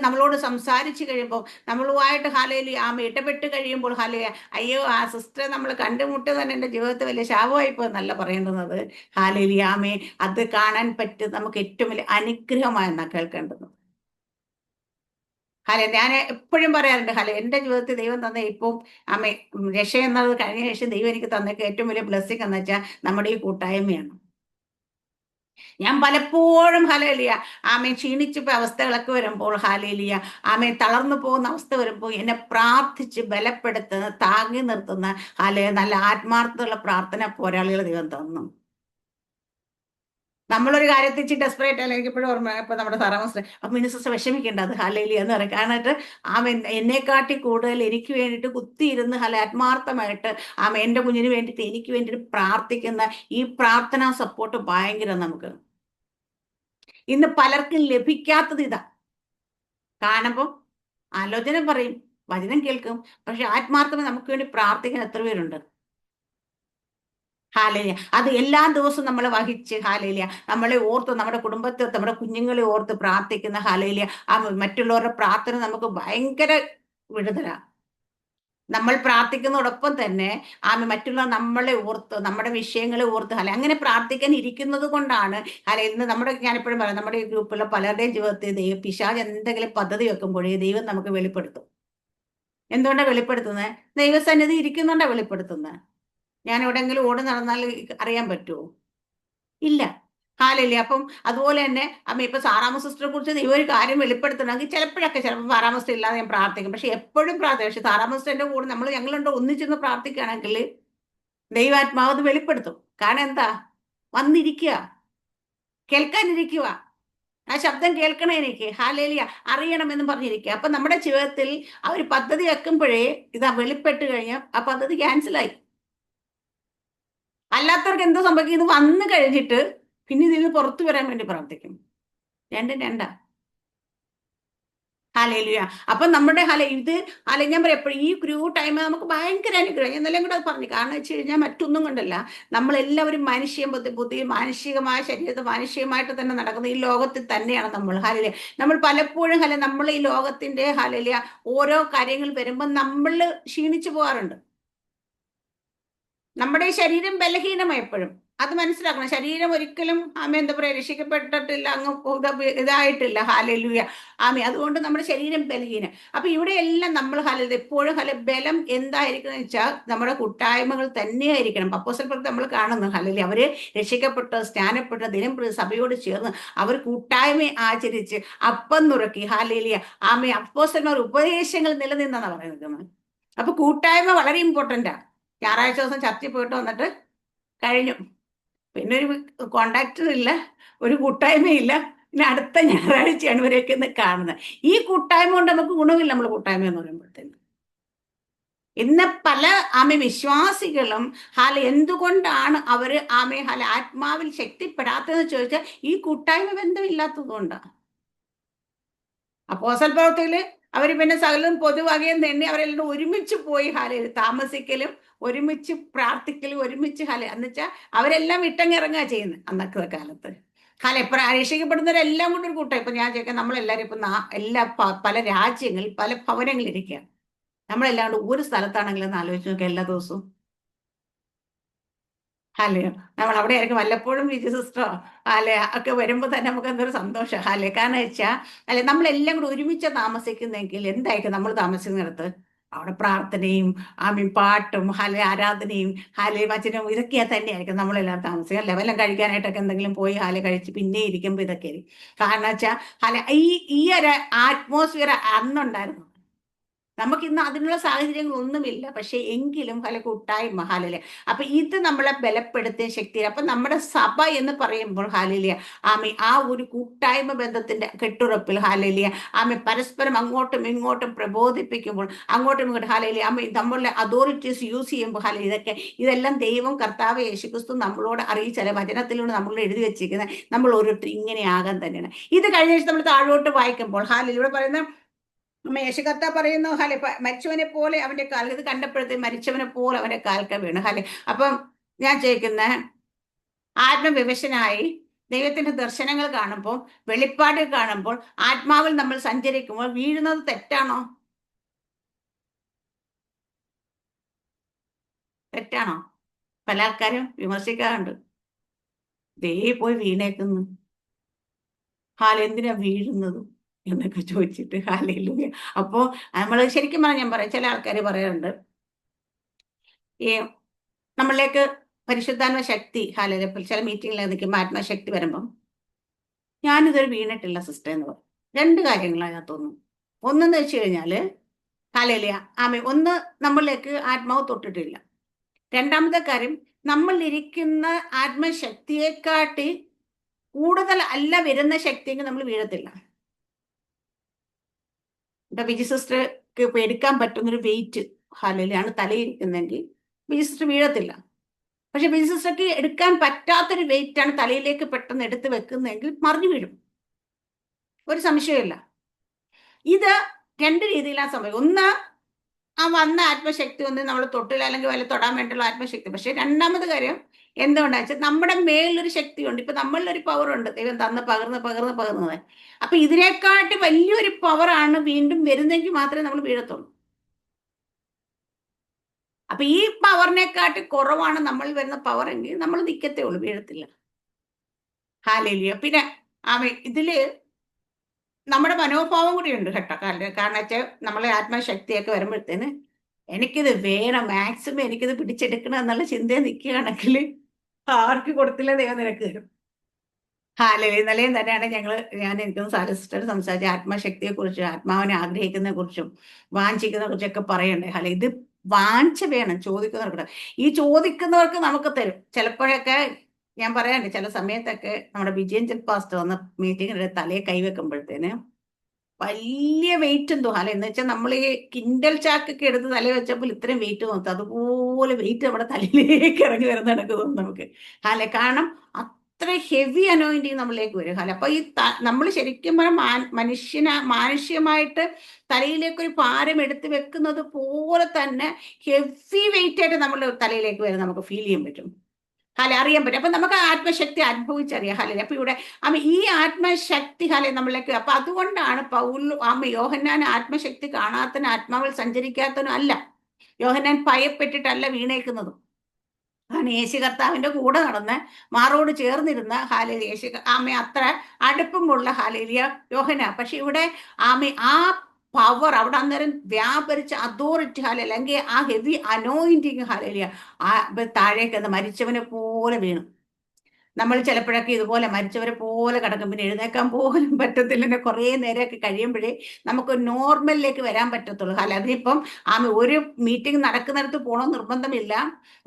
നമ്മളോട് സംസാരിച്ചു കഴിയുമ്പോൾ, നമ്മളുമായിട്ട് ഹാലയില് ആമ ഇടപെട്ട് കഴിയുമ്പോൾ ഹാലയ അയ്യോ ആ സിസ്റ്ററെ നമ്മൾ കണ്ടുമുട്ട് തന്നെ എൻ്റെ ജീവിതത്തിൽ വലിയ ശാപമായിപ്പോ എന്നല്ല പറയുന്നത്. ഹാലയില് ആമേ അത് കാണാൻ പറ്റും നമുക്ക് ഏറ്റവും വലിയ അനുഗ്രഹമായെന്നാണ് കേൾക്കേണ്ടത്. ഹല ഞാൻ എപ്പോഴും പറയാറുണ്ട്, ഹല എൻ്റെ ജീവിതത്തിൽ ദൈവം തന്ന ഇപ്പം അമ്മ രക്ഷ എന്നത് കഴിഞ്ഞ ശേഷം ദൈവം എനിക്ക് തന്നേക്ക് ഏറ്റവും വലിയ ബ്ലെസ്സിങ് എന്ന് വെച്ചാൽ നമ്മുടെ ഈ കൂട്ടായ്മയാണ്. ഞാൻ പലപ്പോഴും ഹലേലിയ ആമേ ക്ഷീണിച്ചു അവസ്ഥകളൊക്കെ വരുമ്പോൾ ഹാലേലിയ ആമേ തളർന്നു പോകുന്ന അവസ്ഥ വരുമ്പോൾ എന്നെ പ്രാർത്ഥിച്ച് ബലപ്പെടുത്തുന്ന, താങ്ങി നിർത്തുന്ന നല്ല ആത്മാർത്ഥമുള്ള പ്രാർത്ഥന പോരാളികൾ ദൈവം തന്നു. നമ്മളൊരു കാര്യത്തിൽ ഡെസ്പറേറ്റ് അല്ല, എനിക്ക് ഇപ്പോഴും ഓർമ്മ ഇപ്പൊ നമ്മുടെ സാറാമസ്റ്റർ അപ്പൊ മിനിസ്റ്റർ വിഷമിക്കേണ്ട അത് ഹാലയിലി എന്ന് പറയും. കാരണമായിട്ട് എന്നെക്കാട്ടി കൂടുതൽ എനിക്ക് വേണ്ടിയിട്ട് കുത്തിയിരുന്ന് ആത്മാർത്ഥമായിട്ട് എൻ്റെ കുഞ്ഞിന് വേണ്ടിയിട്ട് എനിക്ക് വേണ്ടിയിട്ട് പ്രാർത്ഥിക്കുന്ന ഈ പ്രാർത്ഥനാ സപ്പോർട്ട് ഭയങ്കര നമുക്ക് ഇന്ന് പലർക്കും ലഭിക്കാത്തത് ഇതാ. കാണുമ്പോൾ ആലോചന പറയും, വചനം കേൾക്കും, പക്ഷെ ആത്മാർത്ഥമായി നമുക്ക് വേണ്ടി പ്രാർത്ഥിക്കാൻ എത്ര പേരുണ്ട്? ഹാലേലിയ. അത് എല്ലാ ദിവസവും നമ്മൾ വഹിച്ച് ഹാലേലിയ നമ്മളെ ഓർത്ത്, നമ്മുടെ കുടുംബത്തെ, നമ്മുടെ കുഞ്ഞുങ്ങളെ ഓർത്ത് പ്രാർത്ഥിക്കുന്ന ഹാലേലിയ ആ മറ്റുള്ളവരുടെ പ്രാർത്ഥന നമുക്ക് ഭയങ്കര വിടുതല. നമ്മൾ പ്രാർത്ഥിക്കുന്നതോടൊപ്പം തന്നെ മറ്റുള്ള നമ്മളെ ഓർത്ത്, നമ്മുടെ വിഷയങ്ങളെ ഓർത്ത് അങ്ങനെ പ്രാർത്ഥിക്കാൻ ഇരിക്കുന്നത് കൊണ്ടാണ് ഇന്ന് ഞാനെപ്പോഴും പറയാം, നമ്മുടെ ഈ ഗ്രൂപ്പിലുള്ള പലരുടെയും ജീവിതത്തിൽ പിശാച് എന്തെങ്കിലും പദ്ധതി വെക്കുമ്പോഴേ ദൈവം നമുക്ക് വെളിപ്പെടുത്തും. എന്തുകൊണ്ടാണ് വെളിപ്പെടുത്തുന്നത്? ദൈവസന്നിധി ഇരിക്കുന്നുണ്ടാണ് വെളിപ്പെടുത്തുന്നത്. ഞാൻ എവിടെയെങ്കിലും ഓടി നടന്നാൽ അറിയാൻ പറ്റുമോ? ഇല്ല. ഹാലല്ലേ. അപ്പം അതുപോലെ തന്നെ ഇപ്പൊ സാറാമ സിസ്റ്ററെ കുറിച്ച് ദൈവം ഒരു കാര്യം വെളിപ്പെടുത്തണമെങ്കിൽ ചിലപ്പോൾ സാറാമ സിസ്റ്റർ ഇല്ലാതെ ഞാൻ പ്രാർത്ഥിക്കും. പക്ഷെ എപ്പോഴും പ്രാർത്ഥിക്കും. പക്ഷെ സാറാമ സിസ്റ്ററിന്റെ കൂടെ ഞങ്ങളുണ്ടോ ഒന്നിച്ചിരുന്ന് പ്രാർത്ഥിക്കുകയാണെങ്കിൽ ദൈവാത്മാവ് അത് വെളിപ്പെടുത്തും. കാരണം എന്താ? വന്നിരിക്കുക, കേൾക്കാനിരിക്കുക, ആ ശബ്ദം കേൾക്കണേ, എനിക്ക് ഹാലേലിയ അറിയണമെന്ന് പറഞ്ഞിരിക്കുക. അപ്പൊ നമ്മുടെ ജീവിതത്തിൽ ആ ഒരു പദ്ധതി വെക്കുമ്പോഴേ ഇതാ വെളിപ്പെട്ട് കഴിഞ്ഞാൽ ആ പദ്ധതി ക്യാൻസലായി. അല്ലാത്തവർക്ക് എന്തോ സംഭവിക്കും? ഇത് വന്നു കഴിഞ്ഞിട്ട് പിന്നെ ഇതിന് പുറത്തു വരാൻ വേണ്ടി പ്രാർത്ഥിക്കും. രണ്ടാ ഹാലേലുയ. അപ്പൊ നമ്മുടെ ഞാൻ പറയാം എപ്പോഴും ഈ ഗ്രൂ ടൈം നമുക്ക് ഭയങ്കര അനുഗ്രഹം. എന്നെല്ലാം കൂടെ അത് പറഞ്ഞു. കാരണം വെച്ച് കഴിഞ്ഞാൽ മറ്റൊന്നും കൊണ്ടല്ല, നമ്മളെല്ലാവരും ബുദ്ധി മാനുഷികമായ ശരീരത്തിൽ മാനുഷികമായിട്ട് തന്നെ നടക്കുന്ന ഈ ലോകത്തിൽ തന്നെയാണ് നമ്മൾ. ഹാലേലിയ. നമ്മൾ പലപ്പോഴും നമ്മൾ ഈ ലോകത്തിന്റെ ഹാലേലിയ ഓരോ കാര്യങ്ങൾ വരുമ്പോൾ നമ്മൾ ക്ഷീണിച്ചു പോകാറുണ്ട്. നമ്മുടെ ശരീരം ബലഹീനമായി എപ്പോഴും അത് മനസ്സിലാക്കണം. ശരീരം ഒരിക്കലും എന്താ പറയാ രക്ഷിക്കപ്പെട്ടിട്ടില്ല, അങ്ങ് ഇതായിട്ടില്ല. ഹാലലുയ അതുകൊണ്ട് നമ്മുടെ ശരീരം ബലഹീനം. അപ്പൊ ഇവിടെ എല്ലാം നമ്മൾ എപ്പോഴും ബലം എന്തായിരിക്കണം വെച്ചാൽ നമ്മുടെ കൂട്ടായ്മകൾ തന്നെയായിരിക്കണം. അപ്പോസ്തലപ്രവൃത്തി നമ്മൾ കാണുന്നു അവര് രക്ഷിക്കപ്പെട്ട് സ്നാനപ്പെട്ട് ദിനം സഭയോട് ചേർന്ന് അവർ കൂട്ടായ്മ ആചരിച്ച് അപ്പം നുറുക്കി ഹാലേലിയ അപ്പോസ്തലന്മാർ ഉപദേശങ്ങൾ നിലനിന്നാണ് പറയുന്നത്. അപ്പൊ കൂട്ടായ്മ വളരെ ഇമ്പോർട്ടൻ്റാ. ഞായറാഴ്ച ദിവസം ചർച്ചിൽ പോയിട്ട് വന്നിട്ട് കഴിഞ്ഞു, പിന്നെ ഒരു കോണ്ടാക്റ്റും ഇല്ല, ഒരു കൂട്ടായ്മയില്ല. പിന്നെ അടുത്ത ഞായറാഴ്ചയാണ് ഇവരെയൊക്കെ ഒന്ന് കാണുന്നത്. ഈ കൂട്ടായ്മ കൊണ്ട് നമുക്ക് ഗുണമില്ല. നമ്മൾ കൂട്ടായ്മ എന്ന് പറയുമ്പോഴത്തേന് ഇന്ന് പല വിശ്വാസികളും എന്തുകൊണ്ടാണ് അവര് ആത്മാവിൽ ശക്തിപ്പെടാത്തതെന്ന് ചോദിച്ചാൽ ഈ കൂട്ടായ്മ ബന്ധമില്ലാത്തത് കൊണ്ടാണ്. അപ്പോസ്തല പ്രവൃത്തിയില് അവര് പിന്നെ സകലം പൊതുവകയും തന്നെ അവരെല്ലാം ഒരുമിച്ച് പോയി താമസിക്കലും ഒരുമിച്ച് പ്രാർത്ഥിക്കലും ഒരുമിച്ച് എന്നുവെച്ചാൽ അവരെല്ലാം വിട്ടങ്ങിറങ്ങുക ചെയ്യുന്നത് അന്നത്തെ കാലത്ത്. രക്ഷിക്കപ്പെടുന്നവരെല്ലാം കൊണ്ട് ഒരു കൂട്ടം. ഇപ്പൊ ഞാൻ ചോദിക്കാം, നമ്മളെല്ലാവരും ഇപ്പൊ പല രാജ്യങ്ങളിൽ പല ഭവനങ്ങളിൽ ഇരിക്കുക. നമ്മളെല്ലാം കൂടെ ഒരു സ്ഥലത്താണെങ്കിലും ആലോചിച്ച് നോക്കുക എല്ലാ ദിവസവും. നമ്മൾ അവിടെ ആയിരിക്കും. വല്ലപ്പോഴും വിജയ സിസ്റ്ററോ ഒക്കെ വരുമ്പോൾ തന്നെ നമുക്ക് എന്തൊരു സന്തോഷം. കാരണം വെച്ചാൽ നമ്മളെല്ലാം കൂടെ ഒരുമിച്ച് താമസിക്കുന്നെങ്കിൽ എന്തായിരിക്കും നമ്മൾ താമസിക്കുന്നിടത്ത് അവിടെ പ്രാർത്ഥനയും പാട്ടും ആരാധനയും വചനവും ഇതൊക്കെയാ തന്നെയായിരിക്കും നമ്മളെല്ലാം താമസിക്കുക. വല്ലതും കഴിക്കാനായിട്ടൊക്കെ എന്തെങ്കിലും പോയി കഴിച്ച് പിന്നെ ഇരിക്കുമ്പോൾ ഇതൊക്കെ ആയിരിക്കും. കാരണം വെച്ചാൽ ഈ ഒരു ആറ്റ്മോസ്ഫിയർ അന്നുണ്ടായിരുന്നു. നമുക്ക് ഇന്ന് അതിനുള്ള സാഹചര്യങ്ങളൊന്നുമില്ല. പക്ഷെ എങ്കിലും കൂട്ടായ്മ ഹാലലിയ. അപ്പൊ ഇത് നമ്മളെ ബലപ്പെടുത്തിയ ശക്തി. അപ്പൊ നമ്മുടെ സഭ എന്ന് പറയുമ്പോൾ ഹാലലിയ ആ ഒരു കൂട്ടായ്മ ബന്ധത്തിന്റെ കെട്ടുറപ്പിൽ ഹാലലിയ പരസ്പരം അങ്ങോട്ടും ഇങ്ങോട്ടും പ്രബോധിപ്പിക്കുമ്പോൾ, അങ്ങോട്ടും ഇങ്ങോട്ടും ഹാലലിയ നമ്മളുടെ അതോറിറ്റീസ് യൂസ് ചെയ്യുമ്പോൾ ഇതെല്ലാം ദൈവം കർത്താവ് യേശുക്രിസ്തു നമ്മളോട് അറിയിച്ചാൽ വചനത്തിലൂടെ നമ്മളോട് എഴുതി വെച്ചിരിക്കുന്നത് നമ്മൾ ഓരോരുത്തർ ഇങ്ങനെ ആകാൻ തന്നെയാണ്. ഇത് കഴിഞ്ഞ നമ്മൾ താഴോട്ട് വായിക്കുമ്പോൾ ഹാലലിയുടെ പറയുന്ന യേശുകർത്ത പറയുന്നു മരിച്ചവനെ പോലെ അവന്റെ കാൽ, ഇത് കണ്ടപ്പോഴത്തേക്ക് മരിച്ചവനെ പോലെ അവന്റെ കാൽക്ക വീണു അപ്പം ഞാൻ ചോദിക്കുന്ന ആത്മവിവശനായി ദൈവത്തിന്റെ ദർശനങ്ങൾ കാണുമ്പോൾ, വെളിപ്പാട് കാണുമ്പോൾ, ആത്മാവിൽ നമ്മൾ സഞ്ചരിക്കുമ്പോൾ വീഴുന്നത് തെറ്റാണോ? തെറ്റാണോ? പല ആൾക്കാരും വിമർശിക്കാറുണ്ട്, ദേ പോയി വീണേക്കുന്നു, എന്തിനാ വീഴുന്നത് എന്നൊക്കെ ചോദിച്ചിട്ട്. ഹാലയിലൂയ. അപ്പോ നമ്മൾ ശരിക്കും പറഞ്ഞാൽ ഞാൻ പറയാം, ചില ആൾക്കാർ പറയാറുണ്ട് ഈ നമ്മളിലേക്ക് പരിശുദ്ധാത്മ ശക്തി ചില മീറ്റിങ്ങിൽ നിൽക്കുമ്പോൾ ആത്മശക്തി വരുമ്പം ഞാനിതൊരു വീണിട്ടില്ല സിസ്റ്റർ എന്ന് പറയും. രണ്ട് കാര്യങ്ങളാണ് ഞാൻ തോന്നുന്നു. ഒന്നെന്ന് വെച്ച് കഴിഞ്ഞാല് ഒന്ന് നമ്മളിലേക്ക് ആത്മാവ് തൊട്ടിട്ടില്ല. രണ്ടാമത്തെ കാര്യം, നമ്മളിരിക്കുന്ന ആത്മശക്തിയെക്കാട്ടി കൂടുതൽ അല്ല വരുന്ന ശക്തിയെങ്കിൽ നമ്മൾ വീഴത്തില്ല. വിജി സിസ്റ്റർക്ക് ഇപ്പൊ എടുക്കാൻ പറ്റുന്നൊരു വെയിറ്റ് ഹാലയിലാണ് തലയിരിക്കുന്നെങ്കിൽ വിജി സിസ്റ്റർ വീഴത്തില്ല. പക്ഷെ വിജി സിസ്റ്റർക്ക് എടുക്കാൻ പറ്റാത്തൊരു വെയിറ്റ് ആണ് തലയിലേക്ക് പെട്ടെന്ന് എടുത്ത് വെക്കുന്നതെങ്കിൽ മറിഞ്ഞു വീഴും, ഒരു സംശയമില്ല. ഇത് രണ്ട് രീതിയിലാണ് സംഭവിക്കും. ഒന്ന്, ആ വന്ന ആത്മശക്തി ഒന്ന് നമ്മൾ തൊട്ടില്ല, അല്ലെങ്കിൽ വല്ല തൊടാൻ വേണ്ടിയുള്ള ആത്മശക്തി. പക്ഷെ രണ്ടാമത് കാര്യം എന്തുകൊണ്ടാ വെച്ചാൽ നമ്മുടെ മേലൊരു ശക്തിയുണ്ട്. ഇപ്പൊ നമ്മളിലൊരു പവർ ഉണ്ട്, ദൈവം തന്ന് പകർന്നത്. അപ്പൊ ഇതിനെക്കാട്ടി വലിയൊരു പവറാണ് വീണ്ടും വരുന്നെങ്കിൽ മാത്രമേ നമ്മൾ വീഴത്തുള്ളൂ. അപ്പൊ ഈ പവറിനെക്കാട്ടി കുറവാണ് നമ്മൾ വരുന്ന പവർ എങ്കിൽ നമ്മൾ നിൽക്കത്തേ ഉള്ളൂ, വീഴത്തില്ല. ഹാലേലിയ. പിന്നെ ഇതില് നമ്മുടെ മനോഭാവം കൂടി ഉണ്ട് കേട്ടോ. കാരണം വെച്ചാൽ നമ്മളെ ആത്മശക്തിയൊക്കെ വരുമ്പോഴത്തേന് എനിക്കിത് വേണം, മാക്സിമം എനിക്കിത് പിടിച്ചെടുക്കണം എന്നുള്ള ചിന്തയെ നിൽക്കുകയാണെങ്കിൽ ആർക്ക് കൊടുത്തില്ല ദൈവം നിനക്ക് തരും. ഇന്നലെയും തന്നെയാണ് ഞാൻ എനിക്കൊന്ന് സാല സിസ്റ്റർ സംസാരിച്ച ആത്മശക്തിയെ കുറിച്ചും ആത്മാവിനെ ആഗ്രഹിക്കുന്നതിനെ കുറിച്ചും വാഞ്ചിക്കുന്നതിനെ കുറിച്ചൊക്കെ പറയണ്ടേ. ഇത് വാഞ്ച വേണം ചോദിക്കുന്നവർക്ക്. ഈ ചോദിക്കുന്നവർക്ക് നമുക്ക് തരും. ചിലപ്പോഴൊക്കെ ഞാൻ പറയാണ്ട്, ചില സമയത്തൊക്കെ നമ്മുടെ വിജയൻ പാസ്റ്റർ വന്ന മീറ്റിങ്ങിനിടെ തലയെ കൈവെക്കുമ്പോഴത്തേന് വലിയ വെയിറ്റ് എന്തോ എന്ന് വെച്ചാൽ നമ്മൾ ഈ കിൻഡൽ ചാക്കൊക്കെ എടുത്ത് തല വെച്ചപ്പോൾ ഇത്രയും വെയിറ്റ് നോക്കും, അതുപോലെ വെയിറ്റ് നമ്മുടെ തലയിലേക്ക് ഇറങ്ങി വരുന്ന കണക്ക് തോന്നും നമുക്ക്. കാരണം അത്ര ഹെവി അനോയിന്റിങ് നമ്മളിലേക്ക് വരും. അപ്പൊ ഈ നമ്മൾ ശരിക്കും മാനുഷ്യമായിട്ട് തലയിലേക്ക് ഒരു ഭാരം എടുത്ത് വെക്കുന്നത് പോലെ തന്നെ ഹെവി വെയിറ്റ് ആയിട്ട് നമ്മുടെ തലയിലേക്ക് വരും, നമുക്ക് ഫീൽ ചെയ്യാൻ പറ്റും. അറിയാൻ പറ്റും. അപ്പൊ നമുക്ക് ആത്മശക്തി അനുഭവിച്ചറിയാം. അപ്പൊ ഇവിടെ ഈ ആത്മശക്തി നമ്മളിലേക്ക്. അപ്പൊ അതുകൊണ്ടാണ് യോഹന്നാൻ ആത്മശക്തി കാണാത്തനും ആത്മാവിൽ സഞ്ചരിക്കാത്തനും അല്ല. യോഹന്നാൻ ഭയപ്പെട്ടിട്ടല്ല വീണേക്കുന്നതും. യേശു കർത്താവിന്റെ കൂടെ നടന്ന് മാറോട് ചേർന്നിരുന്ന യേശു അത്ര അടുപ്പമുള്ള യോഹന്നാൻ. പക്ഷെ ഇവിടെ ആ പവർ അവിടെ അന്നേരം വ്യാപരിച്ച അതോറിറ്റി അല്ലെങ്കിൽ ആ ഹെവി അനോയിന്റിങ് താഴേക്ക് മരിച്ചവനെ പോലെ വീണു. നമ്മൾ ചിലപ്പോഴൊക്കെ ഇതുപോലെ മരിച്ചവരെ പോലെ കിടക്കും, പിന്നെ എഴുന്നേക്കാൻ പോലും പറ്റത്തില്ല. കുറേ നേരമൊക്കെ കഴിയുമ്പോഴേ നമുക്ക് നോർമലിലേക്ക് വരാൻ പറ്റത്തുള്ളൂ. അതിനിപ്പം ഒരു മീറ്റിംഗ് നടക്കുന്നിടത്ത് പോകണമെന്ന് നിർബന്ധമില്ല,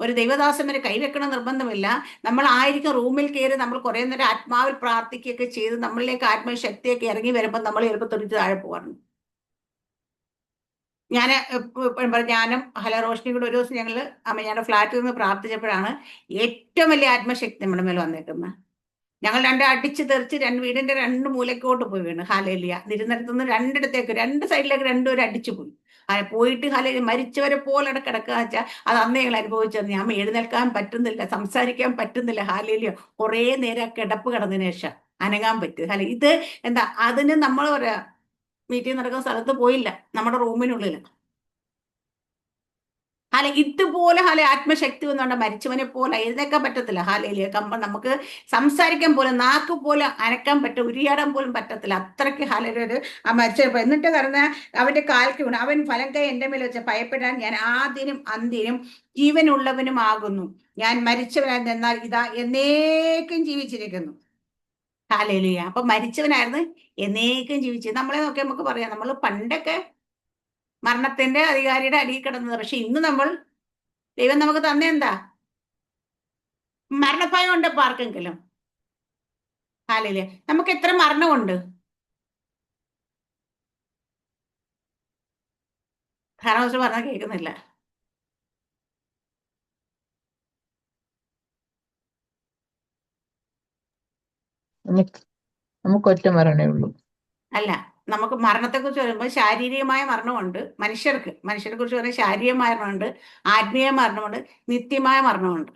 ഒരു ദൈവദാസൻ വരെ കൈവെക്കണം നിർബന്ധമില്ല. നമ്മൾ ആയിരിക്കും റൂമിൽ കയറി നമ്മൾ കുറേ നേരം ആത്മാവിൽ പ്രാർത്ഥിക്കുകയൊക്കെ ചെയ്ത് നമ്മളിലേക്ക് ആത്മശക്തിയൊക്കെ ഇറങ്ങി വരുമ്പോൾ നമ്മൾ ചിലപ്പോൾ തൊടിച്ച് താഴെ പോകാറുണ്ട്. ഞാനും റോഷ്നി കൂടെ ഒരു ദിവസം ഞങ്ങള് ഞങ്ങളുടെ ഫ്ലാറ്റിൽ നിന്ന് പ്രാർത്ഥിച്ചപ്പോഴാണ് ഏറ്റവും വലിയ ആത്മശക്തി നമ്മുടെ മേൽ വന്നേക്കുന്നത്. ഞങ്ങൾ അടിച്ച് തെറിച്ച് വീടിന്റെ രണ്ട് മൂലക്കോട്ട് പോയി വീണ്. ഇരുന്നിടത്തുനിന്ന് രണ്ടിടത്തേക്ക്, രണ്ട് സൈഡിലേക്ക് രണ്ടുപേരും അടിച്ചു പോയി. പോയിട്ട് മരിച്ചവരെ പോലെ അവിടെ കിടക്കുക വെച്ചാൽ അത് അന്ന് ഞങ്ങൾ അനുഭവിച്ചത്. ഞാൻ എഴുന്നേൽക്കാൻ പറ്റുന്നില്ല, സംസാരിക്കാൻ പറ്റുന്നില്ല. കുറേ നേരം കിടപ്പ് കിടന്നതിന് ശേഷം അനങ്ങാൻ പറ്റും. ഇത് എന്താ, അതിന് നമ്മൾ പറയാ മീറ്റിംഗ് നടക്കുന്ന സ്ഥലത്ത് പോയില്ല, നമ്മുടെ റൂമിനുള്ളിൽ. ഇതുപോലെ ആത്മശക്തി വന്നുകൊണ്ട് മരിച്ചവനെ പോലെ എഴുന്നേക്കാൻ പറ്റത്തില്ല. നമുക്ക് സംസാരിക്കാൻ പോലും, നാക്ക് പോലും അനക്കാൻ പറ്റും, ഉരിയാടാൻ പോലും പറ്റത്തില്ല. അത്രയ്ക്ക് ഒരു മരിച്ചപ്പോ. എന്നിട്ട് പറഞ്ഞ അവന്റെ കാൽക്ക് വീണു. അവൻ ഫലം കൈ എന്റെ മേൽ വെച്ച ഭയപ്പെടാൻ ഞാൻ ആദ്യനും അന്ത്യനും ജീവനുള്ളവനും ആകുന്നു. ഞാൻ മരിച്ചവനായിരുന്നു, എന്നാൽ ഇതാ എന്നേക്കും ജീവിച്ചിരിക്കുന്നു. അപ്പൊ മരിച്ചവനായിരുന്നു, എന്നേക്കും ജീവിച്ചു. നമ്മളെ നോക്കി നമുക്ക് പറയാം, നമ്മൾ പണ്ടൊക്കെ മരണത്തിന്റെ അധികാരിയുടെ അടിയിൽ കിടന്നത്. പക്ഷെ ഇന്ന് നമ്മൾ ദൈവം നമുക്ക് തന്നെ എന്താ? മരണഭയം ഉണ്ട് ഇപ്പൊ ആർക്കെങ്കിലും? ഹാലയില് നമുക്ക് എത്ര മരണമുണ്ട്? ധാരാളം പറഞ്ഞാൽ കേൾക്കുന്നില്ല. നമുക്ക് ഒറ്റ മരണേ ഉള്ളൂ. അല്ല, നമുക്ക് മരണത്തെക്കുറിച്ച് പറയുമ്പോൾ ശാരീരികമായ മരണമുണ്ട്. മനുഷ്യരെ കുറിച്ച് പറയുമ്പോൾ ശാരീരികമായ മരണമുണ്ട്, ആത്മീയ മരണമുണ്ട്, നിത്യമായ മരണമുണ്ട്.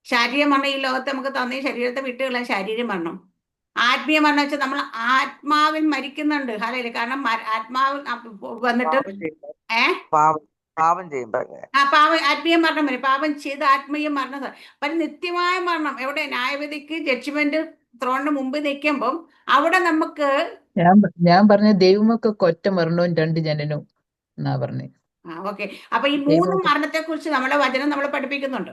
ശാരീരിക മരണം ഈ ലോകത്തെ നമുക്ക് തന്നെ ശരീരത്തെ വിട്ടുകളയാൻ ശാരീരിക മരണം. ആത്മീയ മരണം വെച്ചാൽ നമ്മൾ ആത്മാവിൽ മരിക്കുന്നുണ്ട്. ഹാലയില് കാരണം ആത്മാവ് വന്നിട്ട് പാപം ചെയ്യുമ്പോ ആത്മീയ മരണം വരും. പാപം ചെയ്ത് ആത്മീയ മരണം. പക്ഷെ നിത്യമായ മരണം എവിടെ? ന്യായവിധിക്ക് ജഡ്ജ്മെന്റ് ത്രോണിന് മുമ്പ് നിൽക്കുമ്പം അവിടെ നമുക്ക് ഞാൻ പറഞ്ഞ ദൈവമൊക്കെ ഒറ്റ മരണവും 2 ജനനവും എന്നാ പറഞ്ഞേ. ഓക്കെ. അപ്പൊ ഈ 3 മരണത്തെ കുറിച്ച് നമ്മളെ വചനം നമ്മളെ പഠിപ്പിക്കുന്നുണ്ട്.